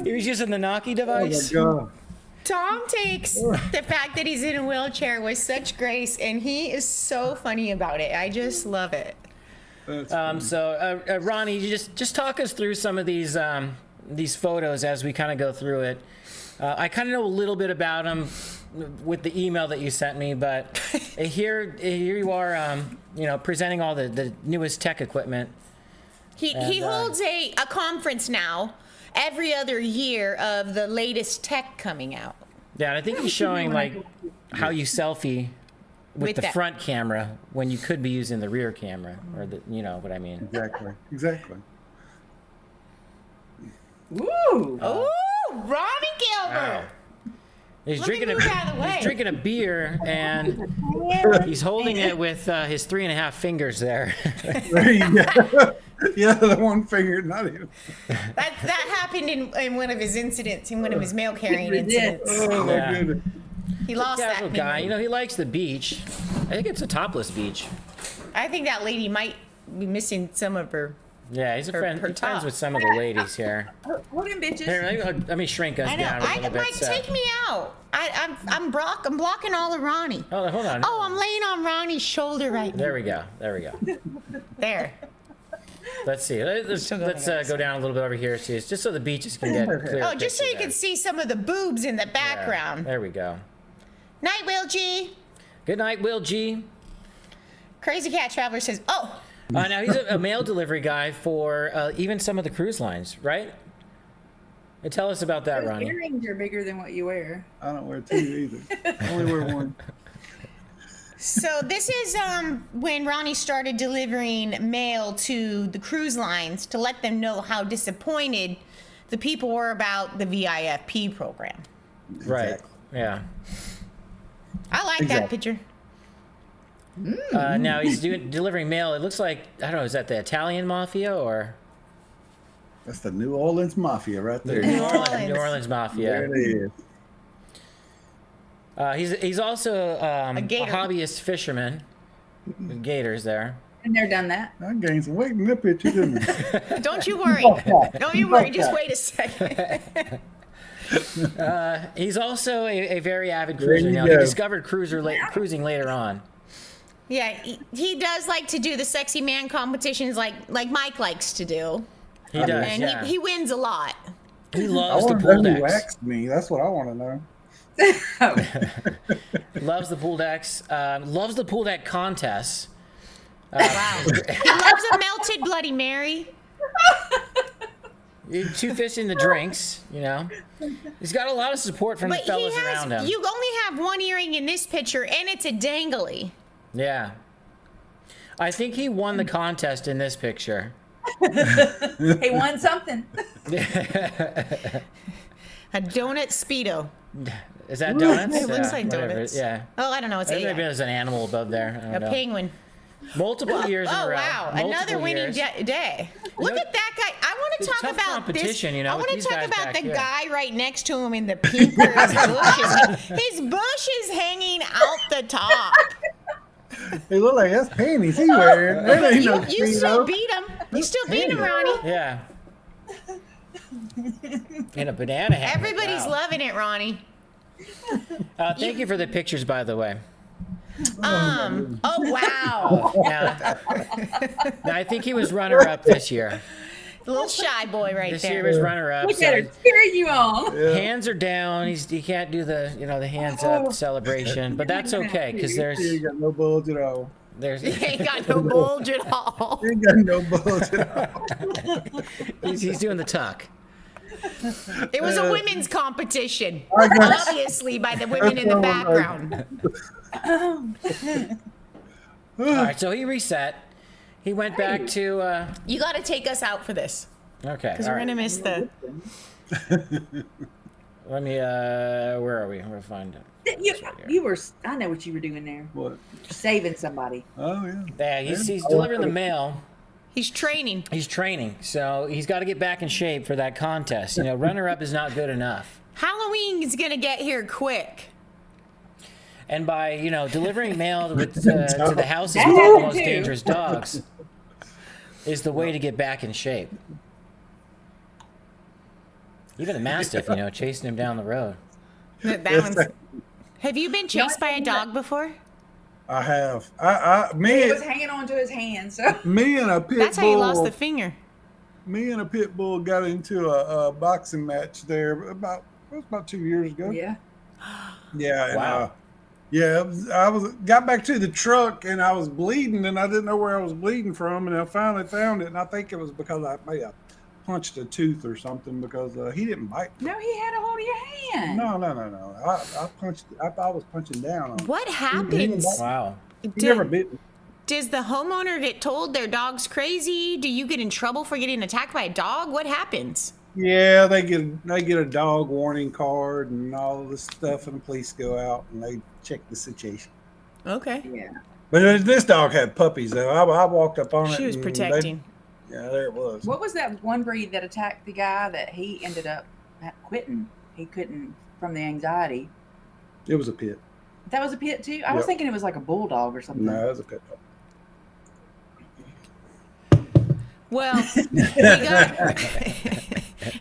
S1: He was using the Naki
S8: Oh
S1: device.
S8: my god!
S2: Tom takes the fact that he's in a wheelchair with such grace, and he is so funny about it. I just love it.
S1: So, Ronnie, you just talk us through some of these photos as we kind of go through it. I kind of know a little bit about him with the email that you sent me, but here you are, presenting all the newest tech equipment.
S2: He holds a conference now every other year of the latest tech coming out.
S1: Yeah, and I think he's showing like how you selfie with the
S2: that.
S1: front camera when you could be using the rear camera, or you know what I mean.
S8: Exactly.
S9: Ooh.
S2: Ooh, Ronnie Gilbert.
S1: He's
S2: Let me
S1: drinking
S2: move out of the way.
S1: he's drinking a beer and he's holding it with his 3.5 fingers there.
S8: There you go. Yeah, the one finger, not even.
S2: That happened in one of his incidents, in one of his mail carrying
S9: He did.
S2: incidents.
S8: Oh my
S1: Yeah.
S8: goodness.
S2: He lost that.
S1: Casual guy, you know, he likes the beach. I think it's a topless beach.
S2: I think that lady might be missing some of her.
S1: Yeah, he's
S2: Her
S1: friends
S2: top.
S1: with some of the ladies here.
S9: Hold him, bitches.
S1: Here, let me shrink us
S2: I know.
S1: down a little bit.
S2: Mike, take me out. I'm blocking all of Ronnie.
S1: Hold on.
S2: Oh, I'm laying on Ronnie's shoulder right now.
S1: There we go.
S2: There.
S1: Let's see. Let's go down a little bit over here, see, just so the beaches can get clear.
S2: Oh, just so you can see some of the boobs in the
S1: Yeah,
S2: background.
S1: there we go.
S2: Night, Will G.
S1: Good night, Will G.
S2: Crazy Cat Traveler says, oh,
S1: Now he's a mail delivery guy for even some of the cruise lines, right? Tell us about that,
S9: Those
S1: Ronnie.
S9: earrings are bigger than what you wear.
S8: I don't wear two either. I only wear one.
S2: So this is when Ronnie started delivering mail to the cruise lines to let them know how disappointed the people were about the VIFP program.
S1: Right. Yeah.
S2: I like that picture.
S1: Now he's delivering mail. It looks like, I don't know, is that the Italian mafia or?
S8: That's the New Orleans Mafia right there.
S1: New Orleans Mafia.
S8: There it is.
S1: He's also a
S2: gator.
S1: hobbyist fisherman with gators there.
S9: And they're done that.
S8: I gained some weight in that picture, didn't I?
S2: Don't you worry. Don't you worry. Just wait a second.
S1: He's also a very avid cruiser. He discovered cruising later on.
S2: Yeah, he does like to do the sexy man competitions like Mike likes to do.
S1: He does,
S2: and he wins a lot.
S1: He loves the pool decks.
S8: Who waxed me? That's what I want to know.
S1: Loves the pool decks. Loves the pool deck contests.
S2: Wow. He loves a melted Bloody Mary.
S1: 2 fish in the drinks, you know. He's got a lot of support from the fellas around him.
S2: You only have one earring in this picture, and it's a dangly.
S1: Yeah. I think he won the contest in this picture.
S9: He won something.
S2: A donut Speedo.
S1: Is that donuts?
S2: It looks like donuts.
S1: Yeah.
S2: Oh, I don't know. It's
S1: maybe there's an animal above there. I don't know.
S2: Penguin.
S1: Multiple years in a row.
S2: Oh, wow. Another winning day. Look at that guy. I want to talk about this. I want to talk about the guy right next to him in the pink bushes. His bush is hanging out the top.
S8: He look like that's panties he wearing. That ain't no
S2: you still beat him. You still beat him, Ronnie.
S1: Yeah. In a banana hammock.
S2: Everybody's loving it, Ronnie.
S1: Thank you for the pictures, by the way.
S2: Oh wow!
S1: Now, I think he was runner-up this year.
S2: A little shy boy right
S1: this
S2: there.
S1: This year was runner-up.
S9: Look at her cheering you on.
S1: Yeah. Hands are down. He can't do the the hands up celebration, but that's okay because
S8: He ain't got no bulge at all.
S2: He ain't got no bulge at all.
S8: He ain't got no bulge at all.
S1: he's doing the tuck.
S2: It was a women's competition, obviously by the women in the background.
S1: All right, so he reset. He went back to.
S2: You got to take us out for this.
S1: Okay.
S2: Because we're gonna miss the.
S1: Let me. Where are we? We'll find it.
S9: You were. I know what you were doing there.
S8: What?
S9: Saving somebody.
S8: Oh yeah.
S1: Yeah, he's delivering the mail.
S2: He's training.
S1: He's training, so he's got to get back in shape for that contest. Runner-up is not good enough.
S2: Halloween is gonna get here quick.
S1: And by delivering mail to the houses with the most dangerous dogs is the way to get back in shape. Even a mastiff, chasing him down the road.
S2: Have you been chased by a dog before?
S8: I have.
S9: He was hanging on to his hand, so.
S8: Me and a pit bull.
S2: That's how you lost the finger.
S8: Me and a pit bull got into a boxing match there about 2 years ago.
S9: Yeah.
S8: Yeah. And,
S1: wow.
S8: I got back to the truck and I was bleeding and I didn't know where I was bleeding from, and I finally found it, and I think it was because I may have punched a tooth or something, because he didn't bite me.
S9: No, he had a hold of your hand.
S8: No. I punched. I was punching down on him.
S2: What happens?
S1: Wow.
S8: He never bit me.
S2: Does the homeowner get told their dog's crazy? Do you get in trouble for getting attacked by a dog? What happens?
S8: Yeah, they get a dog warning card and all this stuff, and the police go out and they check the situation.
S2: Okay.
S9: Yeah.
S8: But this dog had puppies though. I walked up on it.
S2: She was protecting.
S8: Yeah, there it was.
S9: What was that one breed that attacked the guy that he ended up quitting? He couldn't from the anxiety.
S8: It was a pit.
S9: That was a pit too? I was thinking it was like a bulldog or something.
S8: No, it was a pit.
S2: Well, we got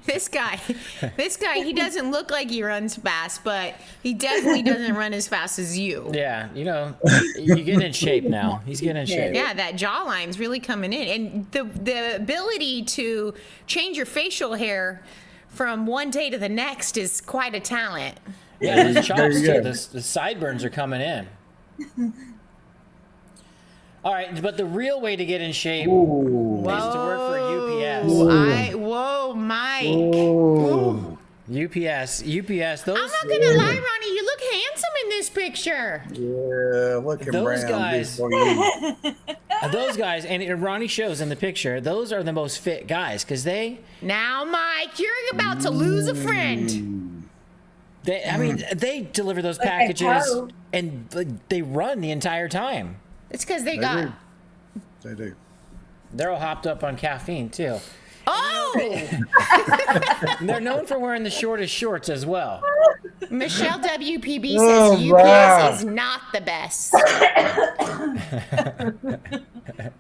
S2: this guy, he doesn't look like he runs fast, but he definitely doesn't run as fast as you.
S1: Yeah, you're getting in shape now. He's getting in shape.
S2: Yeah, that jawline's really coming in. And the ability to change your facial hair from one day to the next is quite a talent.
S1: Yeah, his chops too. The sideburns are coming in. All right, but the real way to get in shape is to work for UPS.
S2: Mike.
S1: UPS. Those.
S2: I'm not gonna lie, Ronnie. You look handsome in this picture.
S8: Yeah, looking
S1: those
S8: brown.
S1: Those guys, and Ronnie shows in the picture. Those are the most fit guys because they.
S2: Now, Mike, you're about to lose a friend.
S1: They deliver those packages and they run the entire time.
S2: It's because they got.
S8: They do.
S1: They're all hopped up on caffeine too.
S2: Oh!
S1: They're known for wearing the shortest shorts as well.
S2: Michelle WPB says UPS is not the best.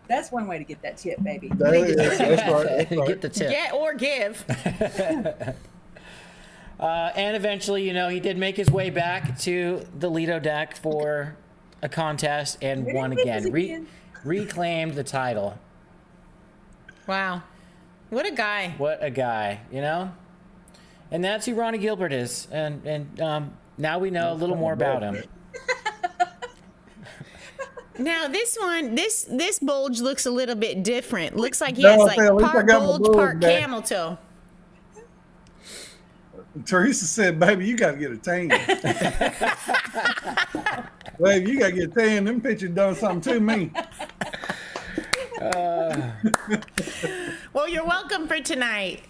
S9: That's one way to get that tip, baby.
S8: That's right.
S1: Get the tip.
S2: Get or give.
S1: And eventually, he did make his way back to the Lido deck for a contest and won again. Reclaimed the title.
S2: Wow. What a guy.
S1: What a guy, And that's who Ronnie Gilbert is. And now we know a little more about him.
S2: Now this one, this bulge looks a little bit different. Looks like he has like part bulge, part camel toe.
S8: Teresa said, "Baby, you got to get a tan." Baby, you got to get a tan. Them pictures done something to me.
S2: Well, you're welcome for tonight.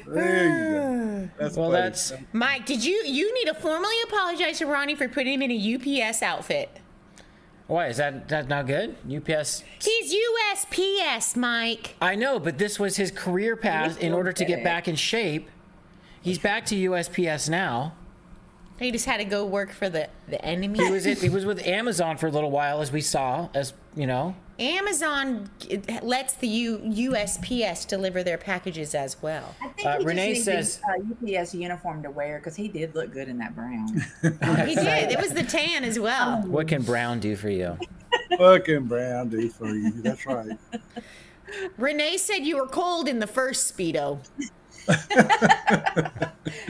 S8: There you go.
S1: That's
S2: Mike. Did you need to formally apologize to Ronnie for putting him in a UPS outfit?
S1: Why is that not good? UPS.
S2: He's USPS, Mike.
S1: I know, but this was his career path in order to get back in shape. He's back to USPS now.
S2: He just had to go work for the enemy.
S1: He was with Amazon for a little while, as we saw,
S2: Amazon lets the USPS deliver their packages as well.
S9: I think he
S1: Renee
S9: just
S1: says
S9: UPS uniform to wear because he did look good in that brown.
S2: He did. It was the tan as well.
S1: What can brown do for you?
S8: What can brown do for you? That's right.
S2: Renee said you were cold in the first Speedo.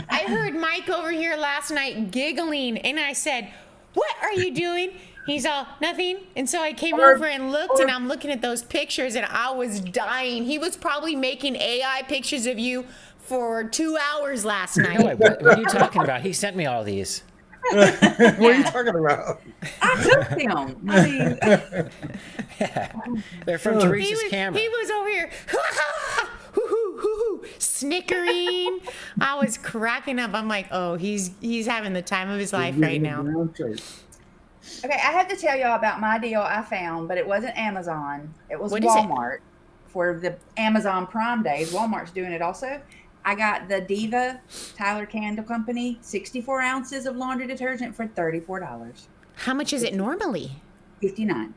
S2: I heard Mike over here last night giggling, and I said, "What are you doing?" He's all, "Nothing." And so I came over and looked, and I'm looking at those pictures, and I was dying. He was probably making AI pictures of you for 2 hours last night.
S1: No, what are you talking about? He sent me all these.
S8: What are you talking about?
S9: I took them. I mean,
S1: they're from Teresa's camera.
S2: He was over here, snickering. I was cracking up. I'm like, oh, he's having the time of his life right now.
S9: Okay, I have to tell y'all about my deal I found, but it wasn't Amazon. It was Walmart for the Amazon Prime Days. Walmart's doing it also. I got the Diva Tyler Candle Company 64 ounces of laundry detergent for $34.
S2: How much is it normally?
S9: $59.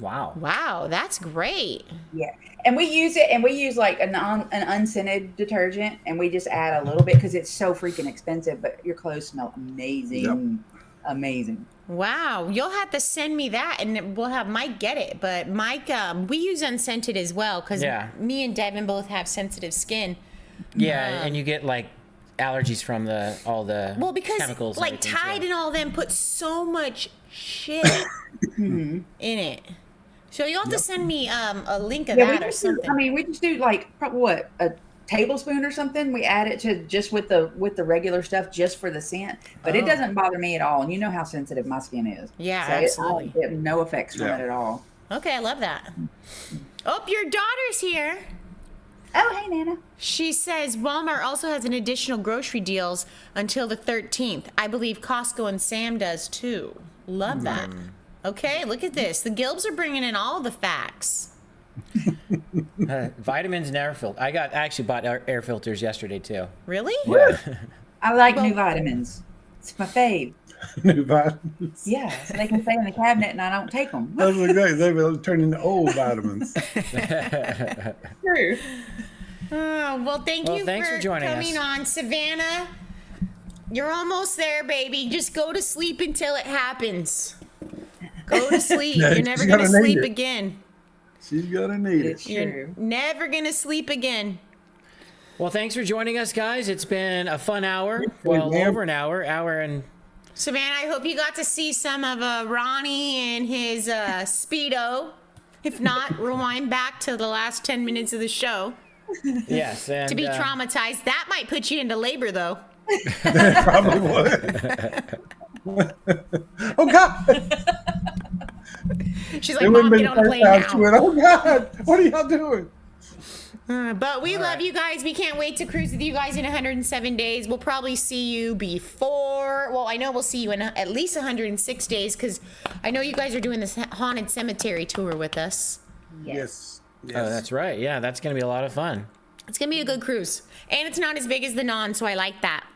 S1: Wow.
S2: Wow, that's great.
S9: Yeah. And we use it, and we use like an unscented detergent, and we just add a little bit because it's so freaking expensive, but your clothes smell amazing. Yep. Amazing.
S2: Wow. You'll have to send me that, and we'll have Mike get it. But Mike, we use unscented as well because me and Devin both have sensitive skin.
S1: Yeah, and you get like allergies from all the chemicals.
S2: Well, because like Tide and all them put so much shit in it. So you'll have to send me a link of that or something.
S9: We just do like what, a tablespoon or something. We add it to just with the regular stuff just for the scent, but it doesn't bother me at all. And you know how sensitive my skin is.
S2: Yeah,
S9: so
S2: absolutely.
S9: I get no effects from it at all.
S2: Okay, I love that. Oh, your daughter's here.
S9: Oh, hey, Nana.
S2: She says Walmart also has an additional grocery deals until the 13th. I believe Costco and Sam does too. Love that. Okay, look at this. The Gilbs are bringing in all the facts.
S1: Vitamins and air filters. I actually bought air filters yesterday too.
S2: Really?
S1: Yeah.
S9: I like new vitamins. It's my fave.
S8: New vitamins.
S9: Yeah, so they can stay in the cabinet and I don't take them.
S8: Those are great. They will turn into old vitamins.
S9: True.
S2: Well, thanks for
S1: joining
S2: coming on, Savannah. You're almost there, baby. Just go to sleep until it happens. Go to sleep. You're never going to sleep again.
S8: She's gonna need it.
S2: You're never going to sleep again.
S1: Well, thanks for joining us, guys. It's been a fun hour. Well, over an hour and...
S2: Savannah, I hope you got to see some of Ronnie and his Speedo. If not, rewind back to the last 10 minutes of the show.
S1: Yes. And,
S2: to be traumatized. That might put you into labor, though.
S8: Probably would. Oh, God.
S2: She's like, Mom, get on the plane now.
S8: Oh, God. What are y'all doing?
S2: But we love you guys. We can't wait to cruise with you guys in 107 days. We'll probably see you before. Well, I know we'll see you in at least 106 days because I know you guys are doing this haunted cemetery tour with us.
S8: Yes.
S1: Oh, that's right. Yeah, that's going to be a lot of fun.
S2: It's going to be a good cruise. And it's not as big as the Non, so I like that.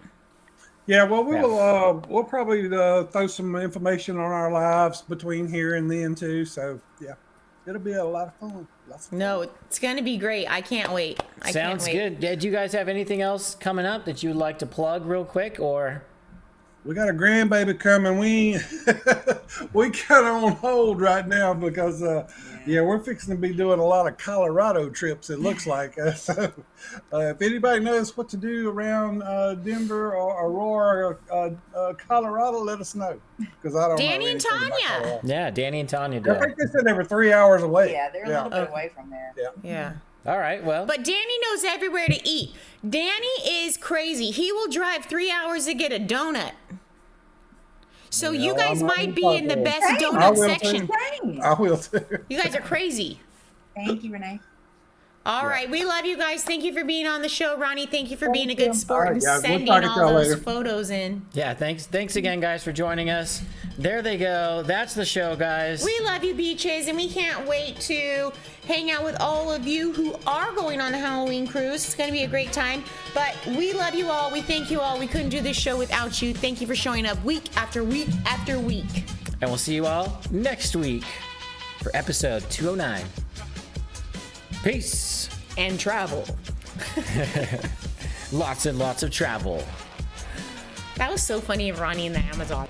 S8: Yeah, well, we'll probably throw some information on our lives between here and then, too. So, yeah. It'll be a lot of fun.
S2: No, it's going to be great. I can't wait.
S1: Sounds good. Do you guys have anything else coming up that you'd like to plug real quick, or?
S8: We got a grandbaby coming. We kind of on hold right now because we're fixing to be doing a lot of Colorado trips. It looks like. So if anybody knows what to do around Denver or Aurora, Colorado, let us know because I don't know.
S2: Danny and Tanya.
S1: Yeah, Danny and Tanya do.
S8: I think they said they were 3 hours away.
S9: Yeah, they're a little bit away from there.
S2: Yeah.
S1: All right, well.
S2: But Danny knows everywhere to eat. Danny is crazy. He will drive 3 hours to get a donut. So you guys might be in the best donut section.
S8: I will too.
S2: You guys are crazy.
S9: Thank you, Renee.
S2: All right, we love you guys. Thank you for being on the show, Ronnie. Thank you for being a good sport and
S8: guys.
S2: sending
S8: We'll
S2: all those photos in.
S1: Yeah, thanks again, guys, for joining us. There they go. That's the show, guys.
S2: We love you, beaches, and we can't wait to hang out with all of you who are going on the Halloween cruise. It's going to be a great time. But we love you all. We thank you all. We couldn't do this show without you. Thank you for showing up week after week after week.
S1: And we'll see you all next week for episode 209. Peace.
S2: And travel.
S1: Lots and lots of travel.
S2: That was so funny of Ronnie in the Amazon.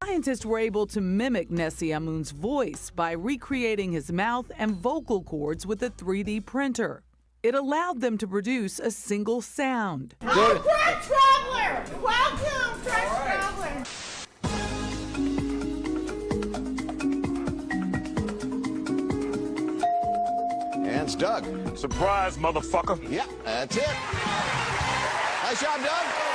S13: Scientists were able to mimic Nessie Amun's voice by recreating his mouth and vocal cords with a 3D printer. It allowed them to produce a single sound.
S2: Oh, Truck Traveler! Welcome, Truck Traveler!
S14: And it's Doug.
S3: Surprise, motherfucker.
S14: Yep, that's it. Nice job, Doug.